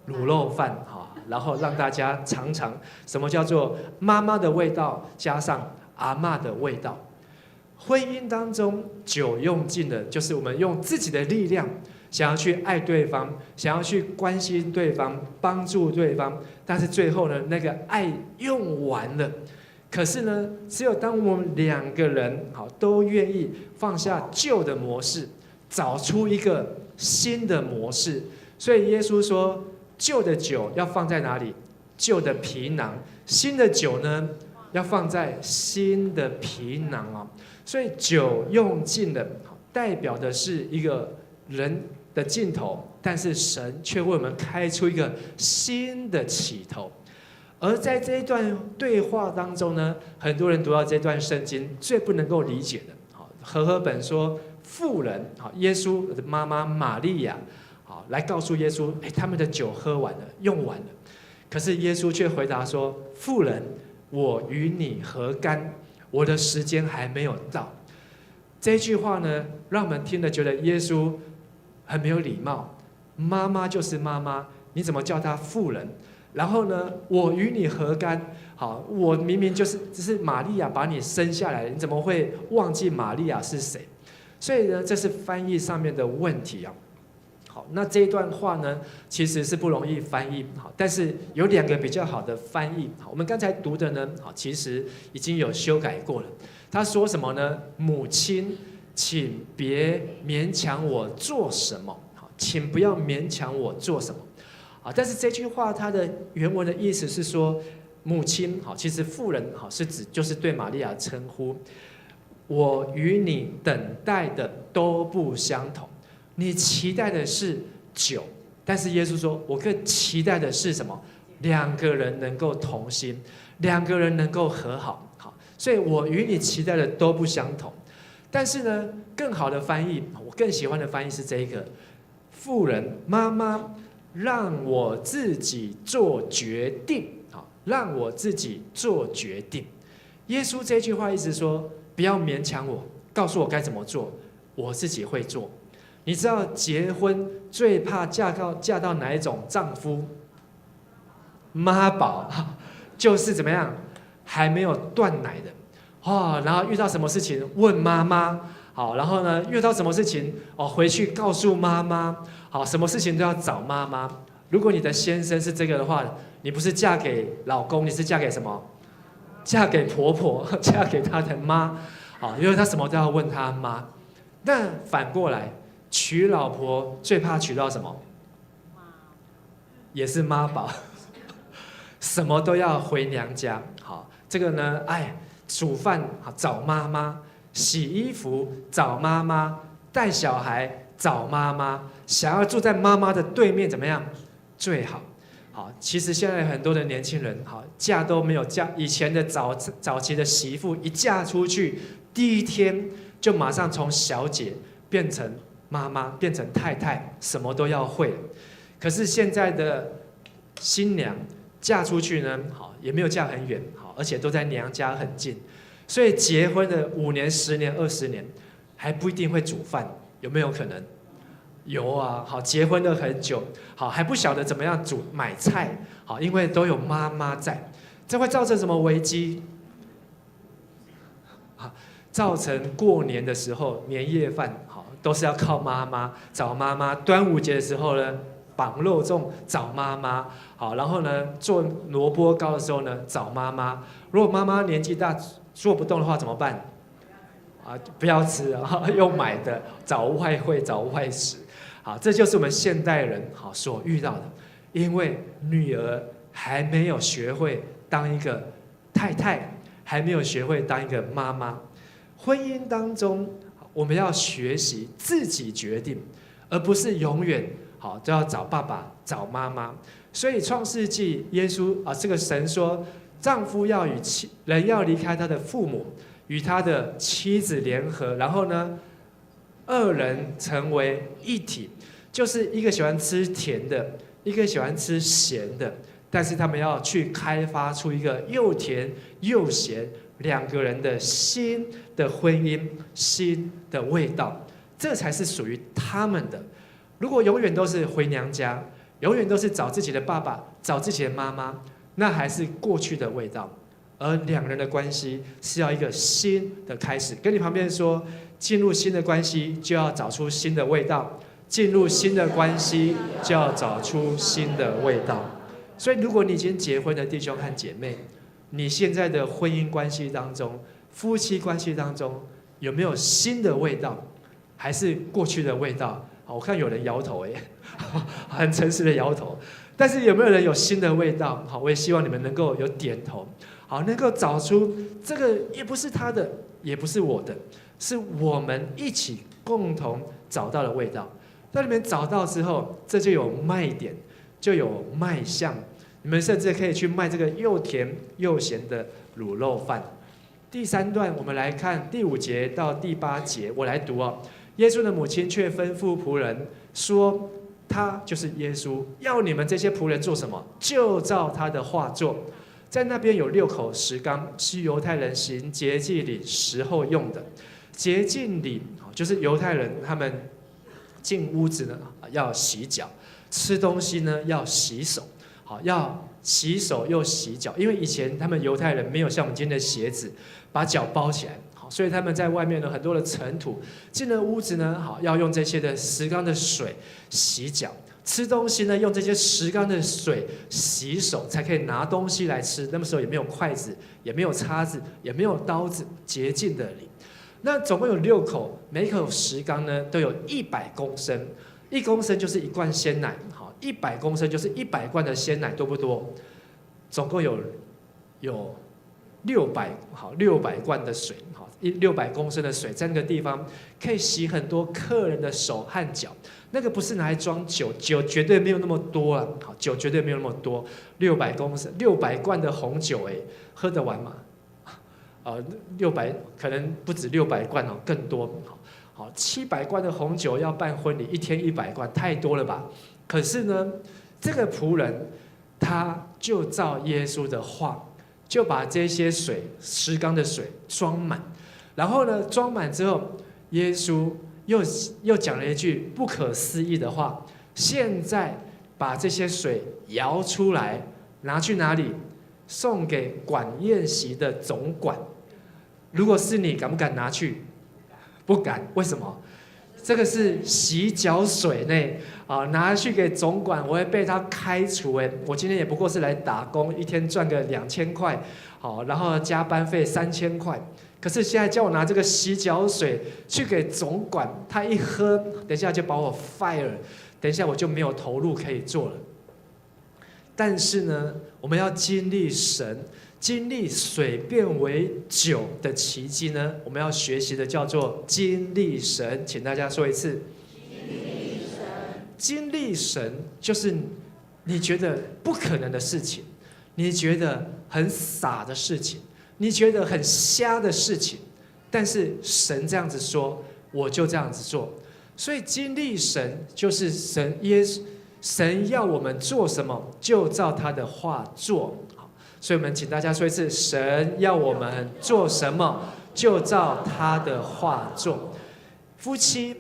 卤肉饭，然后让大家尝尝什么叫做妈妈的味道加上阿嬷的味道。婚姻当中酒用尽了，就是我们用自己的力量想要去爱对方，想要去关心对方，帮助对方，但是最后呢，那个爱用完了。可是呢，只有当我们两个人都愿意放下旧的模式，找出一个新的模式，所以耶稣说，旧的酒要放在哪里？旧的皮囊。新的酒呢，要放在新的皮囊啊。所以酒用尽了，代表的是一个人的尽头，但是神却为我们开出一个新的起头。而在这一段对话当中呢，很多人读到这段圣经最不能够理解的，和合本说，妇人，耶稣的妈妈玛利亚，来告诉耶稣，他们的酒喝完了，用完了。可是耶稣却回答说：“妇人，我与你何干？我的时间还没有到。”这句话呢，让我们听了觉得耶稣很没有礼貌。妈妈就是妈妈，你怎么叫她妇人？然后呢，我与你何干？好，我明明只是玛利亚把你生下来，你怎么会忘记玛利亚是谁？所以呢，这是翻译上面的问题啊。好，那这一段话呢，其实是不容易翻译，好，但是有两个比较好的翻译。好，我们刚才读的呢，好，其实已经有修改过了。他说什么呢？母亲，请别勉强我做什么，好，请不要勉强我做什么。啊，但是这句话它的原文的意思是说，母亲，好，其实妇人，好，是指就是对玛利亚称呼。我与你等待的都不相同，你期待的是酒，但是耶稣说，我更期待的是什么？两个人能够同心，两个人能够和好。好，所以我与你期待的都不相同。但是呢，更好的翻译，我更喜欢的翻译是这个：妇人妈妈，让我自己做决定。好，让我自己做决定。耶稣这句话意思说，不要勉强我，告诉我该怎么做，我自己会做。你知道结婚最怕嫁到哪一种丈夫？妈宝，就是怎么样，还没有断奶的，然后遇到什么事情问妈妈，好，然后呢遇到什么事情回去告诉妈妈，好，什么事情都要找妈妈。如果你的先生是这个的话，你不是嫁给老公，你是嫁给什么？嫁给婆婆，嫁给他的妈，好，因为他什么都要问他妈。那反过来，娶老婆最怕娶到什么？也是妈宝。什么都要回娘家。好，这个呢，煮饭找妈妈，洗衣服找妈妈，带小孩找妈妈，想要住在妈妈的对面怎么样？最好。好，其实现在很多的年轻人，好，嫁都没有嫁。以前的早期的媳妇一嫁出去，第一天就马上从小姐变成妈妈，变成太太，什么都要会。可是现在的新娘嫁出去呢，好，也没有嫁很远，好，而且都在娘家很近，所以结婚的5年、10年、20年，还不一定会煮饭，有没有可能？有啊，好，结婚了很久，好，还不晓得怎么样买菜，好，因为都有妈妈在，这会造成什么危机？好，造成过年的时候年夜饭，好，都是要靠妈妈找妈妈。端午节的时候呢，绑肉粽找妈妈，好，然后呢做萝卜糕的时候呢找妈妈。如果妈妈年纪大做不动的话怎么办？不要吃啊，用买的，找外汇找外食。好，这就是我们现代人好所遇到的，因为女儿还没有学会当一个太太，还没有学会当一个妈妈。婚姻当中，我们要学习自己决定，而不是永远好都要找爸爸、找妈妈。所以创世纪耶稣这个神说，丈夫要人要离开他的父母，与他的妻子联合，然后呢，2人成为一体，就是一个喜欢吃甜的，一个喜欢吃咸的，但是他们要去开发出一个又甜又咸2个人的新的婚姻，新的味道，这才是属于他们的。如果永远都是回娘家，永远都是找自己的爸爸，找自己的妈妈，那还是过去的味道。而2人的关系是要一个新的开始。跟你旁边说，进入新的关系就要找出新的味道，进入新的关系就要找出新的味道。所以如果你已经结婚的弟兄和姐妹，你现在的婚姻关系当中，夫妻关系当中，有没有新的味道，还是过去的味道？我看有人摇头很诚实的摇头。但是有没有人有新的味道？好，我也希望你们能够有点头。好，能够找出这个也不是他的，也不是我的，是我们一起共同找到的味道。在里面找到之后，这就有卖点，就有卖相。你们甚至可以去卖这个又甜又咸的卤肉饭。第3段，我们来看第5节到第8节，我来读哦。耶稣的母亲却吩咐仆人说，他就是耶稣，要你们这些仆人做什么，就照他的话做。在那边有6口石缸，是犹太人行洁净礼时候用的。洁净礼就是犹太人他们进屋子呢要洗脚，吃东西呢要洗手，好，要洗手又洗脚，因为以前他们犹太人没有像我们今天的鞋子把脚包起来，好，所以他们在外面呢很多的尘土，进了屋子呢，好，要用这些的石缸的水洗脚。吃东西呢，用这些石缸的水洗手，才可以拿东西来吃。那么时候也没有筷子，也没有叉子，也没有刀子，洁净的礼。那总共有6口，每口石缸呢都有100公升，1公升就是1罐鲜奶，好，100公升就是100罐的鲜奶，多不多？总共有600罐的水，好，600公升的水，在那个地方可以洗很多客人的手和脚。那个不是拿来装酒，酒绝对没有那么多啊！好，酒绝对没有那么多，600公升，600罐的红酒，喝得完吗？600可能不止600罐哦，更多。好，700罐的红酒要办婚礼，1天100罐，太多了吧？可是呢，这个仆人他就照耶稣的话，就把这些水石缸的水装满，然后呢，装满之后，耶稣又讲了一句不可思议的话：现在把这些水舀出来，拿去哪里？送给管宴席的总管。如果是你，敢不敢拿去？不敢。为什么？这个是洗脚水呢，拿去给总管，我会被他开除。我今天也不过是来打工，一天赚个2000块，好，然后加班费3000块。可是现在叫我拿这个洗脚水去给总管，他一喝，等一下就把我 fire， 等一下我就没有投入可以做了。但是呢，我们要经历神，经历水变为酒的奇迹呢，我们要学习的叫做经历神。请大家说一次，经历神就是你觉得不可能的事情，你觉得很傻的事情，你觉得很瞎的事情，但是神这样子说，我就这样子做。所以经历神就是神要我们做什么，就照他的话做。所以我们请大家说一次，神要我们做什么，就照他的话做。夫妻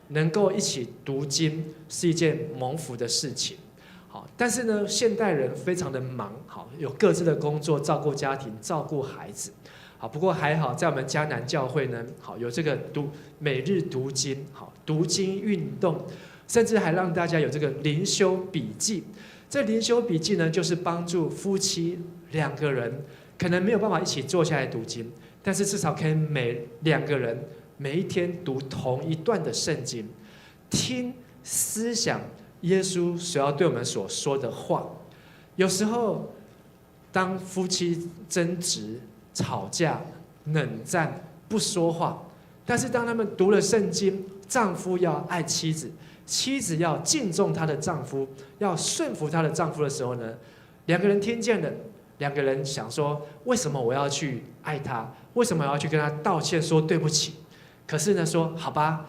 能够一起读经是一件蒙福的事情。但是呢，现代人非常的忙，有各自的工作，照顾家庭，照顾孩子。不过还好，在我们迦南教会呢，有这个每日读经，读经运动，甚至还让大家有这个灵修笔记。这灵修笔记呢，就是帮助夫妻2个人可能没有办法一起坐下来读经，但是至少可以2个人每一天读同一段的圣经，听思想耶稣所要对我们所说的话。有时候当夫妻争执、吵架、冷战、不说话，但是当他们读了圣经，丈夫要爱妻子，妻子要敬重她的丈夫，要顺服她的丈夫的时候呢，2个人听见了，2个人想说，为什么我要去爱他？为什么我要去跟他道歉说对不起？可是呢，说好吧，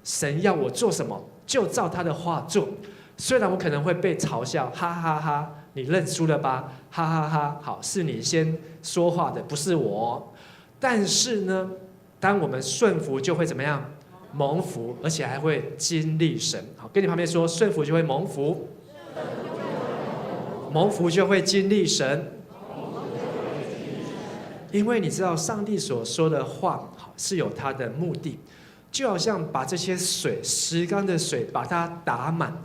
神要我做什么，就照他的话做。虽然我可能会被嘲笑，哈哈哈，你认输了吧？哈哈哈，好，是你先说话的，不是我。但是呢，当我们顺服，就会怎么样？蒙福，而且还会经历神。好，跟你旁边说，顺服就会蒙福，蒙福就会经历神。因为你知道，上帝所说的话是有他的目的，就好像把这些水10缸的水，把它打满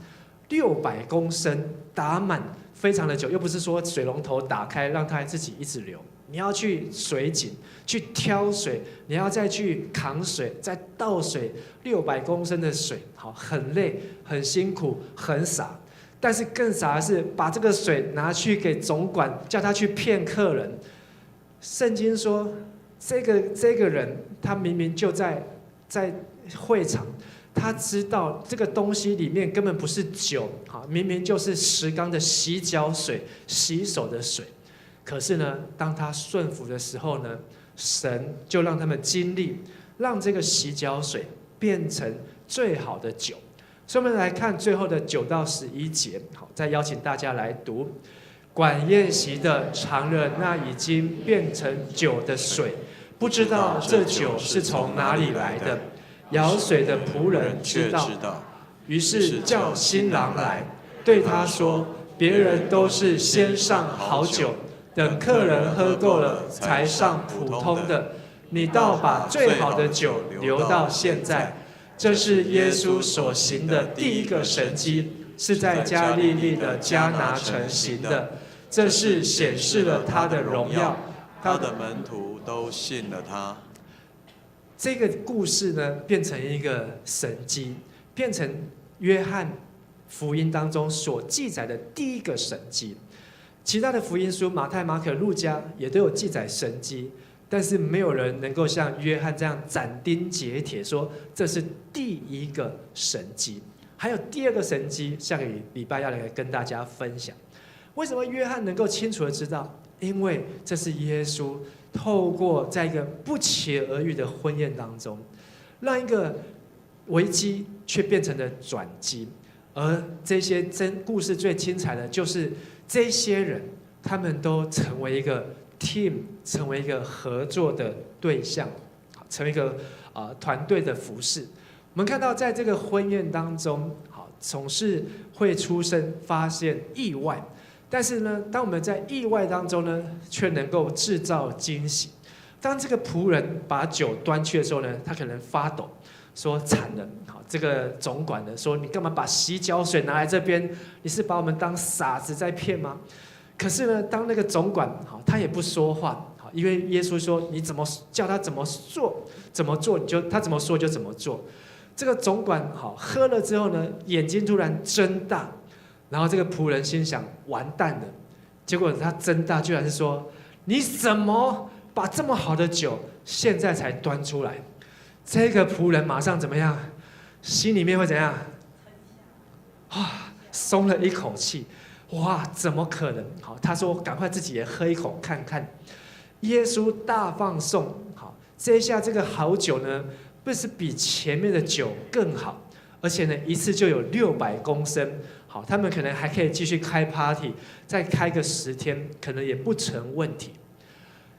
600公升，打满非常的久，又不是说水龙头打开让它自己一直流，你要去水井去挑水，你要再去扛水，再倒水，600公升的水，好，很累，很辛苦，很傻。但是更傻的是，把这个水拿去给总管，叫他去骗客人。圣经说，这个人他明明就在会场，他知道这个东西里面根本不是酒，明明就是10缸的洗脚水、洗手的水。可是呢，当他顺服的时候呢，神就让他们经历，让这个洗脚水变成最好的酒。所以我们来看最后的9到11节，好，再邀请大家来读。管宴席的尝了那已经变成酒的水，不知道这酒是从哪里来的。舀水的仆人知道，于是叫新郎来，对他说：别人都是先上好酒，等客人喝够了才上普通的，你倒把最好的酒留到现在。这是耶稣所行的第一个神迹，是在加利利的迦拿城行的。这是显示了他的荣耀，他的门徒都信了他。这个故事呢，变成一个神迹，变成约翰福音当中所记载的第一个神迹。其他的福音书，马太、马可、路加也都有记载神迹，但是没有人能够像约翰这样斩钉截铁说这是第一个神迹。还有第2个神迹，下个礼拜要来跟大家分享。为什么约翰能够清楚的知道？因为这是耶稣透过在一个不期而遇的婚宴当中，让一个危机却变成了转机。而这些故事最精彩的就是这些人，他们都成为一个 team， 成为一个合作的对象，成为一个团队的服事。我们看到在这个婚宴当中，总是会发现意外。但是呢，当我们在意外当中呢，却能够制造惊喜。当这个仆人把酒端去的时候呢，他可能发抖，说惨了。好，这个总管的说，你干嘛把洗脚水拿来这边？你是把我们当傻子在骗吗？可是呢，当那个总管好，他也不说话，好，因为耶稣说，你怎么叫他怎么做，他怎么说就怎么做。这个总管好喝了之后呢，眼睛突然睁大。然后这个仆人心想完蛋了，结果他睁大，居然是说：“你怎么把这么好的酒现在才端出来？”这个仆人马上怎么样？心里面会怎样？松了一口气。哇，怎么可能？好，他说赶快自己也喝一口看看。耶稣大放送，好，这一下这个好酒呢，不是比前面的酒更好，而且呢一次就有600公升。好，他们可能还可以继续开 party， 再开个10天，可能也不成问题。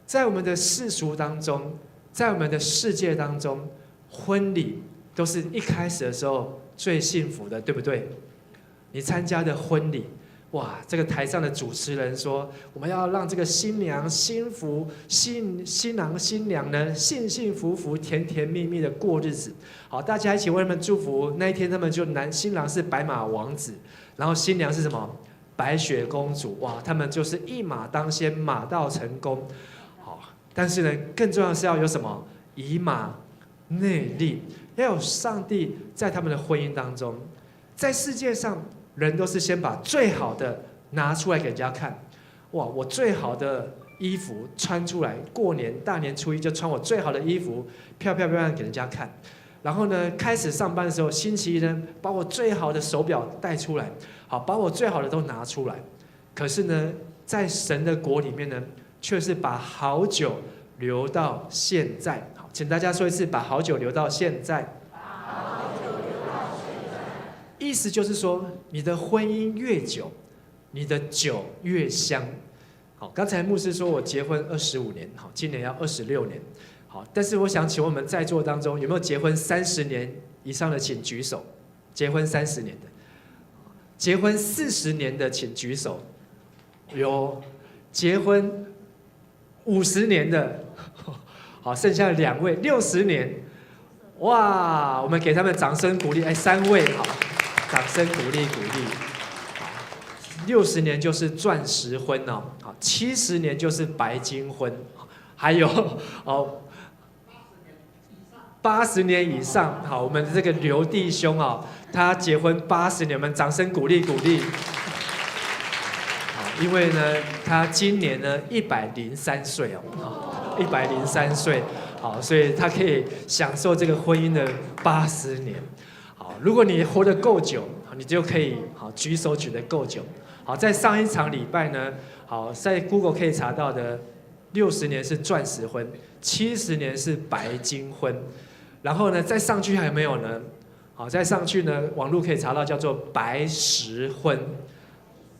在我们的世俗当中，在我们的世界当中，婚礼都是一开始的时候最幸福的，对不对？你参加的婚礼，哇，这个台上的主持人说，我们要让这个新娘、新郎、新娘呢，幸幸福福、甜甜蜜蜜的过日子。好，大家一起为他们祝福。那一天他们就新郎是白马王子，然后新娘是什么？白雪公主。哇，他们就是一马当先，马到成功。好，但是呢，更重要的是要有什么？以马内利，要有上帝在他们的婚姻当中。在世界上，人都是先把最好的拿出来给人家看。哇，我最好的衣服穿出来，过年大年初一就穿我最好的衣服，漂漂亮给人家看。然后呢，开始上班的时候，星期一呢，把我最好的手表带出来，好，把我最好的都拿出来。可是呢，在神的国里面呢，却是把好酒留到现在。好，请大家说一次，把好酒留到现在。意思就是说，你的婚姻越久，你的酒越香。好，刚才牧师说我结婚25年，好，今年要26年。好，但是我想请问我们在座当中有没有结婚30年以上的，请举手。结婚30年的，结婚40年的，请举手。有结婚50年的，好，剩下2位60年。哇，我们给他们掌声鼓励。3位好。掌声鼓励。60年就是钻石婚哦，好，70年就是白金婚，还有80年以上，好，我们这个刘弟兄哦，他结婚80年，我们掌声鼓励。好，因为呢，他今年呢103岁哦，103岁，好，所以他可以享受这个婚姻的80年。如果你活得够久，你就可以好举手举得够久。好，在上一场礼拜呢，好，在 Google 可以查到的，60年是钻石婚，70年是白金婚，然后呢，再上去还有没有呢？好，再上去呢，网络可以查到叫做白石婚，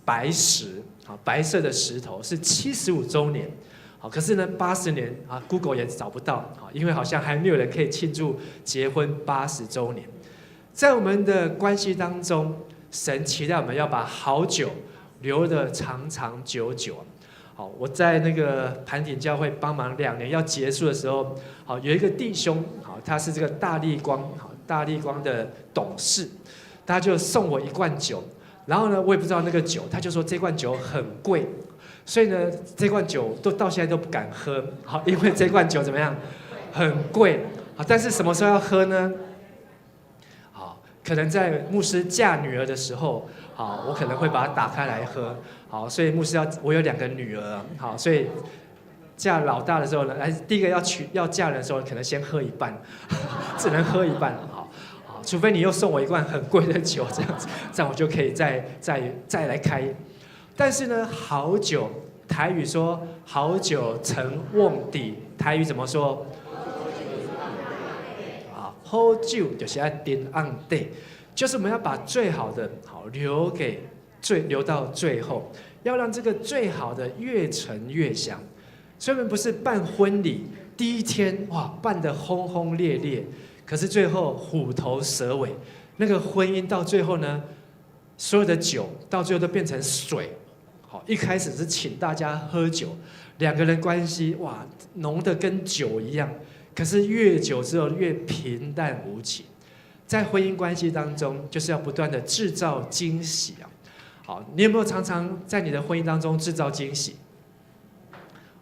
白石，好，白色的石头是75周年。好，可是呢，80年啊 ，Google 也找不到，好，因为好像还没有人可以庆祝结婚80周年。在我们的关系当中，神期待我们要把好酒留得长长久久。好，我在那个盘顶教会帮忙2年要结束的时候，好，有一个弟兄，好，他是这个大立光，好，大立光的董事，他就送我1罐酒，然后呢，我也不知道那个酒，他就说这罐酒很贵，所以呢，这罐酒到现在都不敢喝，好，因为这罐酒怎么样，很贵，好，但是什么时候要喝呢？可能在牧师嫁女儿的时候，好，我可能会把它打开来喝，好，所以牧师我有2个女儿，好，所以嫁老大的时候呢，第一个要嫁人的时候，可能先喝一半，只能喝一半，好，除非你又送我1罐很贵的酒，这样子，这样我就可以再来开。但是呢，好酒，台语说好酒成瓮底，台语怎么说？好酒就是要沉瓮底，就是我们要把最好的好留到最后，要让这个最好的越陈越香。所以我们不是办婚礼第一天哇办得轰轰烈烈，可是最后虎头蛇尾，那个婚姻到最后呢，所有的酒到最后都变成水。好，一开始是请大家喝酒，2个人关系哇浓得跟酒一样。可是越久之后越平淡无奇，在婚姻关系当中，就是要不断的制造惊喜啊！好，你有没有常常在你的婚姻当中制造惊喜？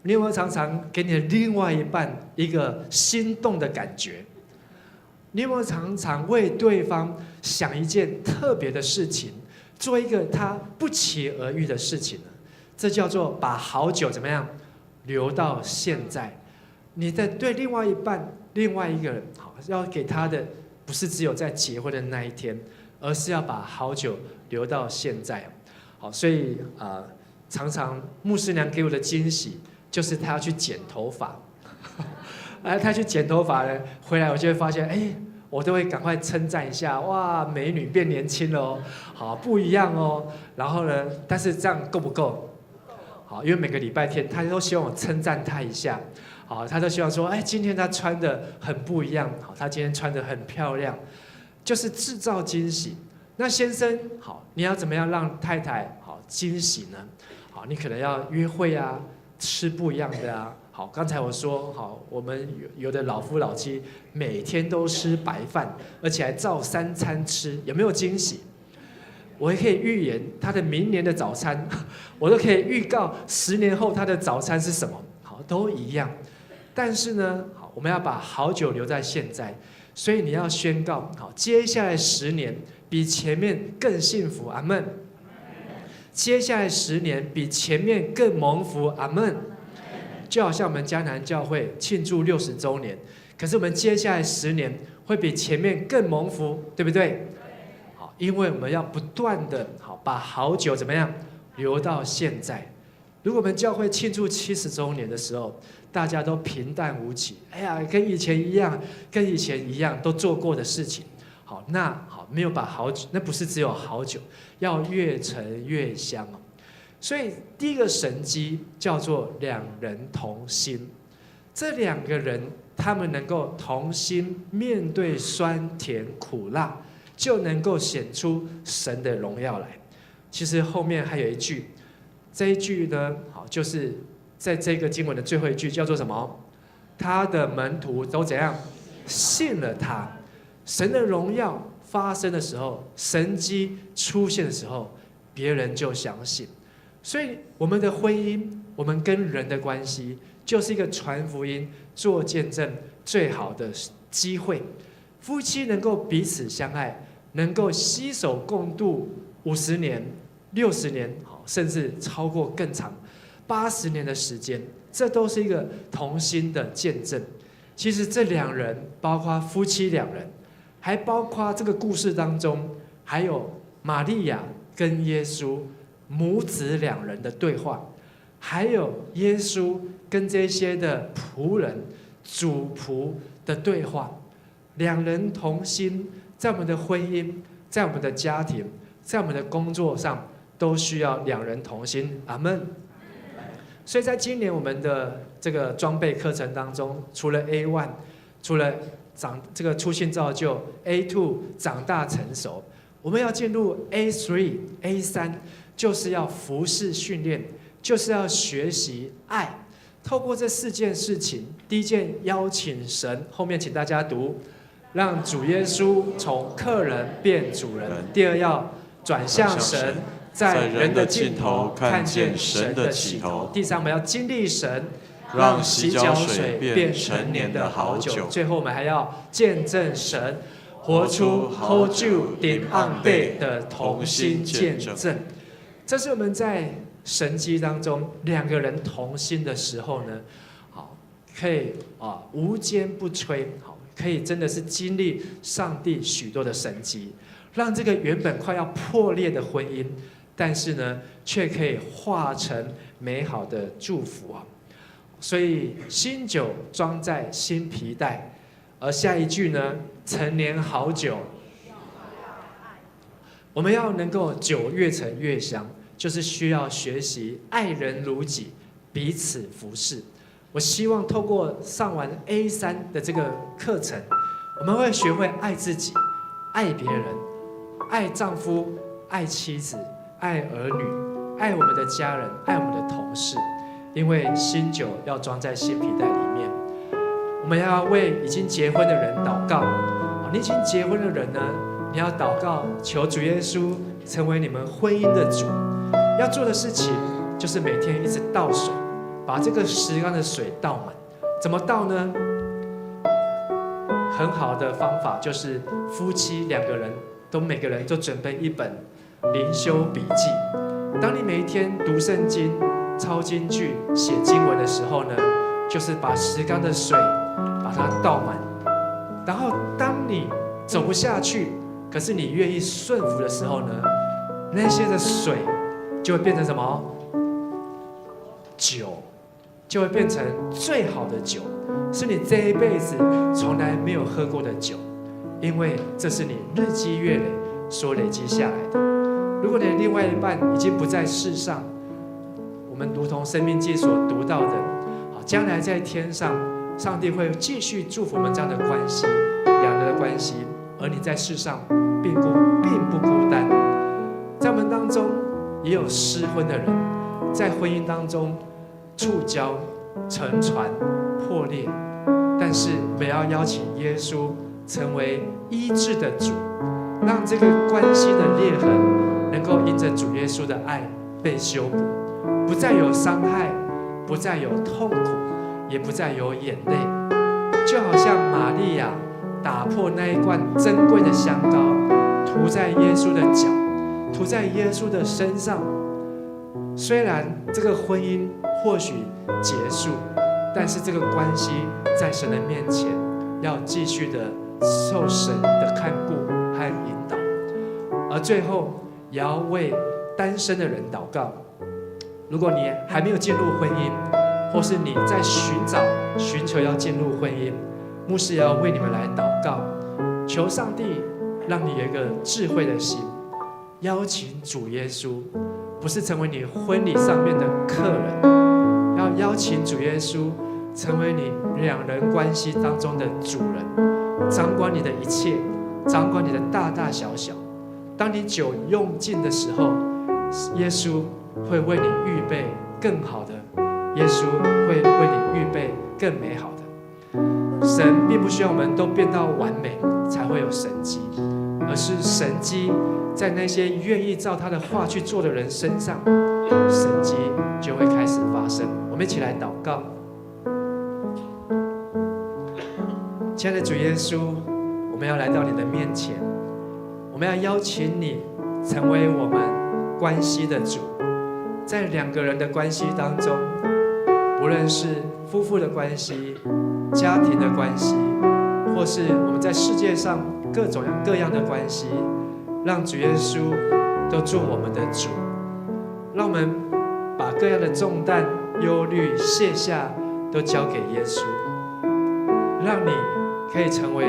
你有没有常常给你的另外一半一个心动的感觉？你有没有常常为对方想一件特别的事情，做一个他不期而遇的事情呢？这叫做把好酒怎么样留到现在。你的对另外一半、另外一个人，好，要给他的不是只有在结婚的那一天，而是要把好酒留到现在。好，所以常常牧师娘给我的惊喜就是她要去剪头发，她去剪头发呢，回来我就会发现，我都会赶快称赞一下，哇，美女变年轻了哦，好不一样哦。然后呢，但是这样够不够？好，因为每个礼拜天，她都希望我称赞她一下，好，她都希望说，今天她穿的很不一样，好，她今天穿的很漂亮，就是制造惊喜。那先生，好，你要怎么样让太太好惊喜呢？好，你可能要约会啊，吃不一样的啊。好，刚才我说，好，我们有的老夫老妻每天都吃白饭，而且还照3餐吃，有没有惊喜？我也可以预言他的明年的早餐，我都可以预告10年后他的早餐是什么。好，都一样。但是呢，好，我们要把好酒留在现在，所以你要宣告，好，接下来10年比前面更幸福，阿们。接下来10年比前面更蒙福，阿们。就好像我们迦南教会庆祝60周年，可是我们接下来10年会比前面更蒙福，对不对？好，因为我们要不断的好把好酒怎么样留到现在。如果我们教会庆祝70周年的时候，大家都平淡无奇，跟以前一样都做过的事情。好，那好，没有把好酒，那不是只有好酒，要越陈越香哦。所以第一个神迹叫做两人同心，这2个人他们能够同心面对酸甜苦辣，就能够显出神的荣耀来。其实后面还有一句，这一句呢，好，就是在这个经文的最后一句叫做什么？他的门徒都怎样信了他？神的荣耀发生的时候，神迹出现的时候，别人就相信。所以我们的婚姻，我们跟人的关系，就是一个传福音、做见证最好的机会。夫妻能够彼此相爱，能够携手共度50年、60年，甚至超过更长80年的时间，这都是一个同心的见证。其实这2人，包括夫妻2人，还包括这个故事当中，还有玛利亚跟耶稣母子2人的对话，还有耶稣跟这些的仆人、主仆的对话。2人同心，在我们的婚姻，在我们的家庭，在我们的工作上，都需要2人同心。阿们。所以在今年我们的这个装备课程当中，除了 A1， 除了这个初信造就 A2 长大成熟，我们要进入 A3 就是要服事训练，就是要学习爱。透过这4件事情，第一件邀请神，后面请大家读，让主耶稣从客人变主人。第2要转向神，在人的尽头看见神的起头。第3我们要经历神，让洗脚水变成年的好酒。最后我们还要见证神，活出 Hold You 顶 on day 的同心见证。这是我们在神迹当中2个人同心的时候呢，好，可以无坚不摧，好，可以真的是经历上帝许多的神迹，让这个原本快要破裂的婚姻，但是呢，却可以化成美好的祝福啊！所以新酒装在新皮袋，而下一句呢，陈年好酒。我们要能够酒越陈越香，就是需要学习爱人如己，彼此服侍。我希望透过上完 A3 的这个课程，我们会学会爱自己、爱别人、爱丈夫、爱妻子、爱儿女、爱我们的家人、爱我们的同事。因为新酒要装在新皮袋里面，我们要为已经结婚的人祷告。你已经结婚的人呢，你要祷告，求主耶稣成为你们婚姻的主。要做的事情就是每天一直倒水，把这个10缸的水倒满。怎么倒呢？很好的方法就是夫妻2个人都每个人都准备一本灵修笔记。当你每一天读圣经、抄经句、写经文的时候呢，就是把石缸的水把它倒满。然后当你走不下去，可是你愿意顺服的时候呢，那些的水就会变成什么？酒，就会变成最好的酒，是你这一辈子从来没有喝过的酒，因为这是你日积月累所累积下来的。如果你的另外一半已经不在世上，我们如同《生命记》所读到的，将来在天上，上帝会继续祝福我们这样的关系，两人的关系，而你在世上并不孤单。在我们当中也有失婚的人，在婚姻当中触礁、沉船、破裂，但是我们要邀请耶稣成为医治的主，让这个关系的裂痕能够因着主耶稣的爱被修补，不再有伤害，不再有痛苦，也不再有眼泪。就好像玛利亚打破那一罐珍贵的香膏，涂在耶稣的脚，涂在耶稣的身上。虽然这个婚姻或许结束，但是这个关系在神的面前要继续的受神的看顾和引导。而最后也要为单身的人祷告。如果你还没有进入婚姻，或是你在寻求要进入婚姻，牧师也要为你们来祷告，求上帝让你有一个智慧的心，邀请主耶稣，不是成为你婚礼上面的客人，要邀请主耶稣成为你两人关系当中的主人，掌管你的一切，掌管你的大大小小。当你酒用尽的时候，耶稣会为你预备更好的，耶稣会为你预备更美好的。神并不需要我们都变到完美才会有神迹，而是神迹在那些愿意照他的话去做的人身上，神迹就会开始发生。我们一起来祷告。亲爱的主耶稣，我们要来到你的面前，我们要邀请你成为我们关系的主。在两个人的关系当中，不论是夫妇的关系、家庭的关系，或是我们在世界上各种各样的关系，让主耶稣都做我们的主，让我们把各样的重担、忧虑卸下，都交给耶稣，让你可以成为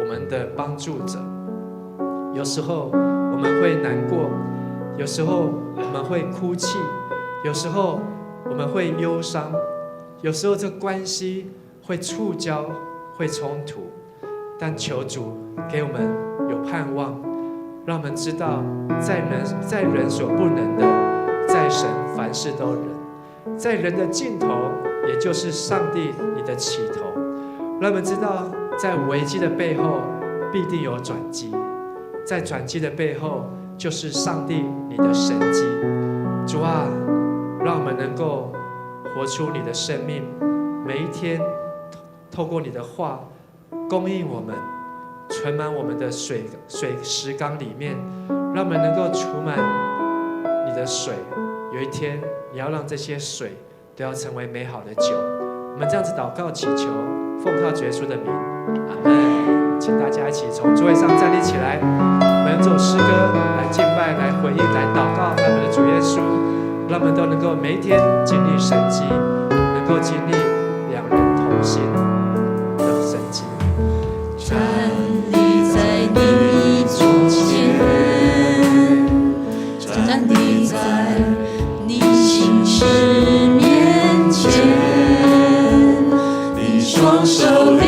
我们的帮助者。有时候我们会难过，有时候我们会哭泣，有时候我们会忧伤，有时候这关系会触礁，会冲突，但求主给我们有盼望，让我们知道在人所不能的，在神凡事都能。在人的尽头，也就是上帝你的起头，让我们知道在危机的背后必定有转机，在转机的背后就是上帝你的神迹。主啊，让我们能够活出你的生命，每一天透过你的话供应我们，存满我们的石缸里面，让我们能够储满你的水。有一天你要让这些水都要成为美好的酒。我们这样子祷告祈求，奉靠主耶稣的名，阿们。请大家一起从座位上站立起来，我们用这首诗歌来敬拜，来回应，来祷告我们的主耶稣，让我们都能够每一天经历神迹，能够经历两人同心的神迹。站立在你左前，站立在你心事面前，你双手领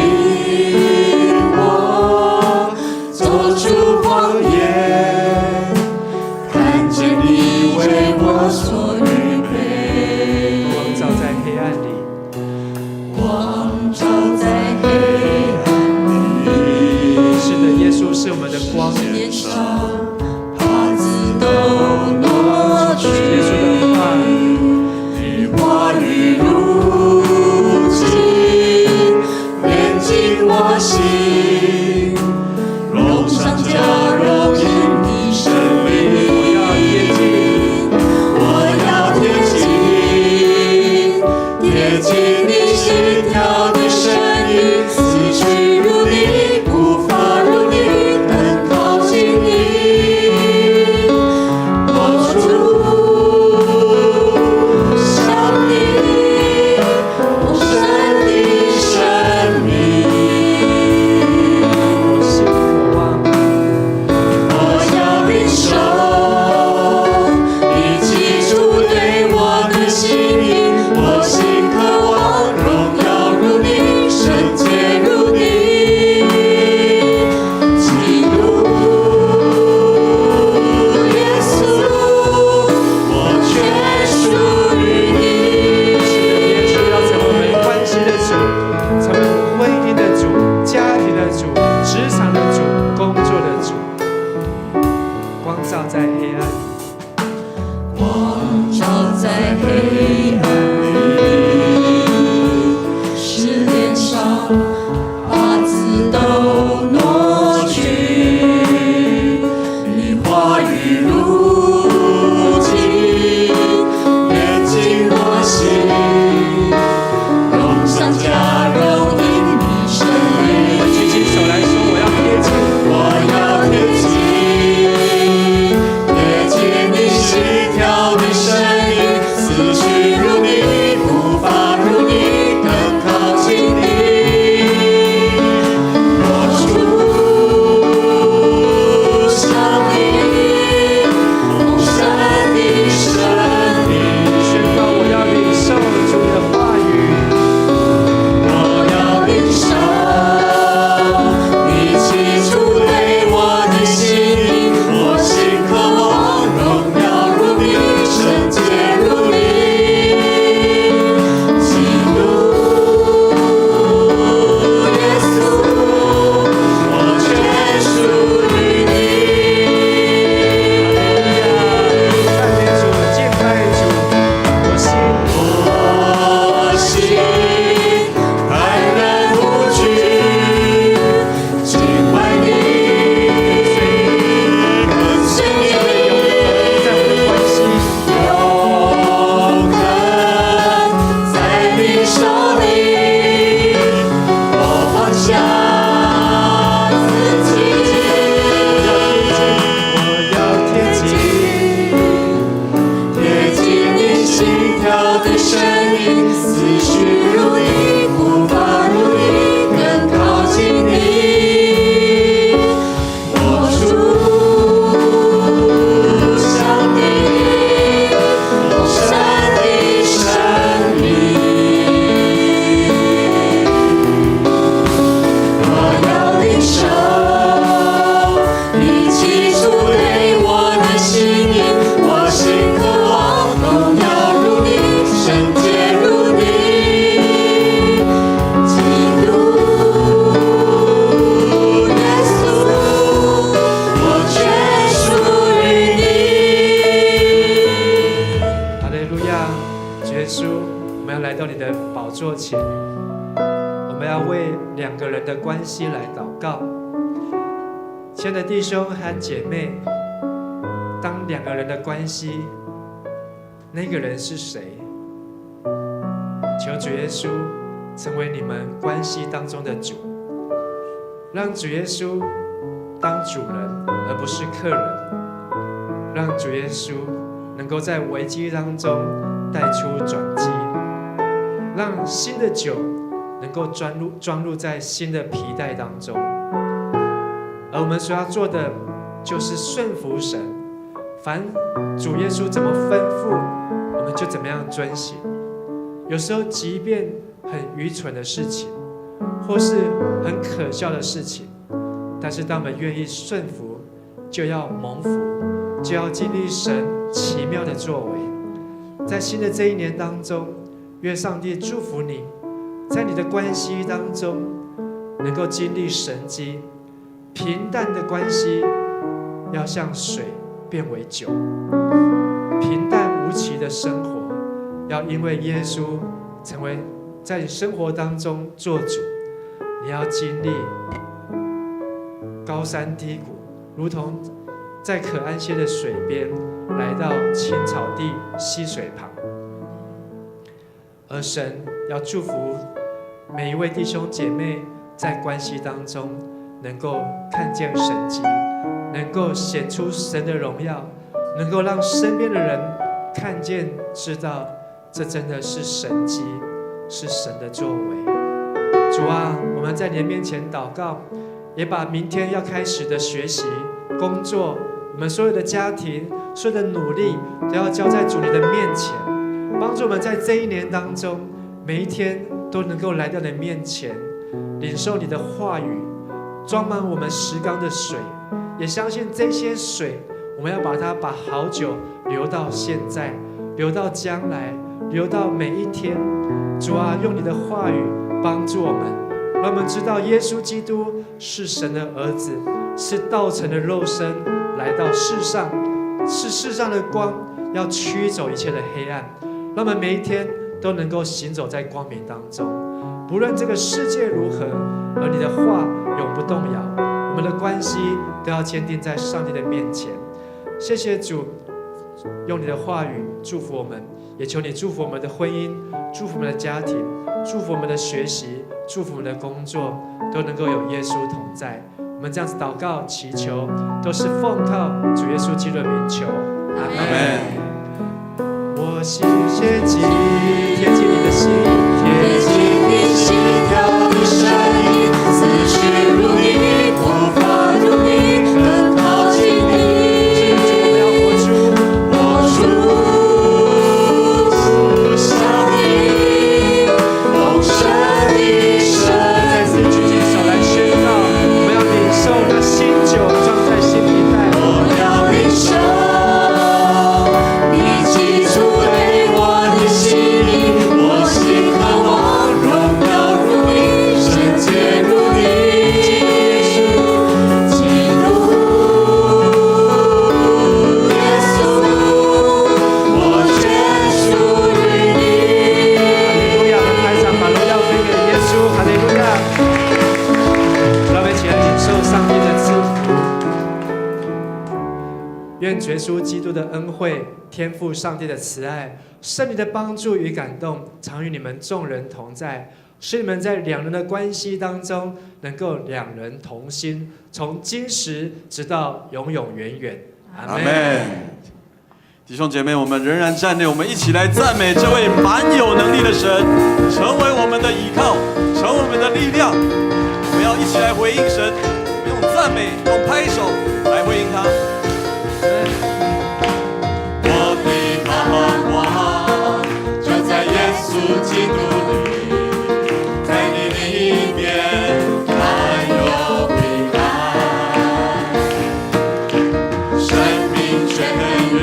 我走出荒野，看见你为我所预备。光照在黑暗里，光照在黑暗里。是的，耶稣是我们的光。脸上帕子都挪去，耶稣的话你话语如金，炼净我心，融上加融进你生命。们要为两个人的关系来祷告。亲爱的弟兄和姐妹，当两个人的关系，那个人是谁？求主耶稣成为你们关系当中的主，让主耶稣当主人，而不是客人，让主耶稣能够在危机当中带出转机，让新的酒能够装入在新的皮带当中。而我们所要做的就是顺服神，凡主耶稣怎么吩咐，我们就怎么样遵行。有时候即便很愚蠢的事情，或是很可笑的事情，但是当我们愿意顺服，就要蒙福，就要经历神奇妙的作为。在新的这一年当中，愿上帝祝福你，在你的关系当中能够经历神迹。平淡的关系要像水变为酒，平淡无奇的生活要因为耶稣成为在你生活当中做主。你要经历高山低谷，如同在可安歇的水边来到青草地溪水旁。而神要祝福每一位弟兄姐妹在关系当中能够看见神迹，能够显出神的荣耀，能够让身边的人看见知道这真的是神迹，是神的作为。主啊，我们在你的面前祷告，也把明天要开始的学习工作，我们所有的家庭所有的努力都要交在主你的面前，帮助我们在这一年当中每一天都能够来到你的面前，领受你的话语，装满我们10缸的水，也相信这些水我们要把好酒留到现在，留到将来，留到每一天。主啊，用你的话语帮助我们，让我们知道耶稣基督是神的儿子，是道成的肉身来到世上，是世上的光，要驱走一切的黑暗，让我们每一天都能够行走在光明当中。不论这个世界如何，而你的话永不动摇，我们的关系都要坚定在上帝的面前。谢谢主，用你的话语祝福我们，也求你祝福我们的婚姻，祝福我们的家庭，祝福我们的学习，祝福我们的工作，都能够有耶稣同在。我们这样子祷告祈求，都是奉靠主耶稣基督的名求，阿们。我心贴近你的心，贴近你心跳的声音，思绪如你，步伐如你，更靠近你。活出像你丰盛的生命。再次举起手来宣告，我们要领受那新酒装在新皮袋。我要领受你寄出对我的心意，我心渴望荣耀如你，圣洁如你，基督耶稣，我全属于你。哈利路亚！拍掌把荣耀归给耶稣，哈利路亚！让我们一起来领受上帝的赐福。愿耶稣基督的恩惠、天父上帝的慈爱、圣灵的帮助与感动，常与你们众人同在，使你们在两人的关系当中，能够两人同心，从今时直到永永远远。阿们。阿们。弟兄姐妹，我们仍然站立，我们一起来赞美这位蛮有能力的神，成为我们的依靠，成为我们的力量。我们要一起来回应神，用赞美，用拍手来回应他。我的盼望就在耶稣基督里，在你里面还有平安，生命泉源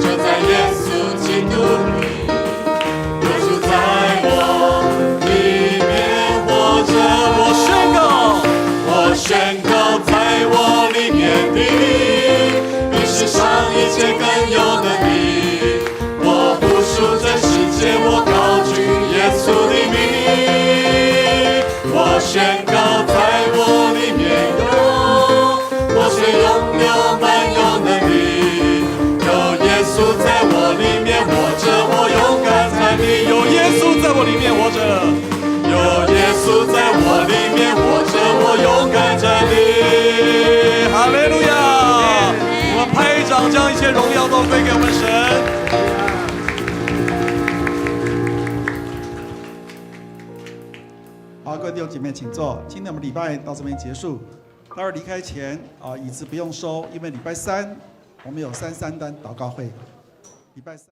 就在耶稣基督里，有主在我里面活着。我宣告在我里面的比世上一切更有能力，我不属这世界，我高举耶稣的名。宣告在我里面有，我却拥有满有能力。有耶稣在我里面活着，我勇敢站立。有耶稣在我里面活着，有耶稣在我里面活着，我勇敢站立。哈利路亚！我们拍掌，将一切荣耀都归给我们神。好，各位弟兄姐妹，请坐。今天我们礼拜到这边结束。待会儿离开前椅子不用收，因为礼拜三我们有33单祷告会。礼拜三。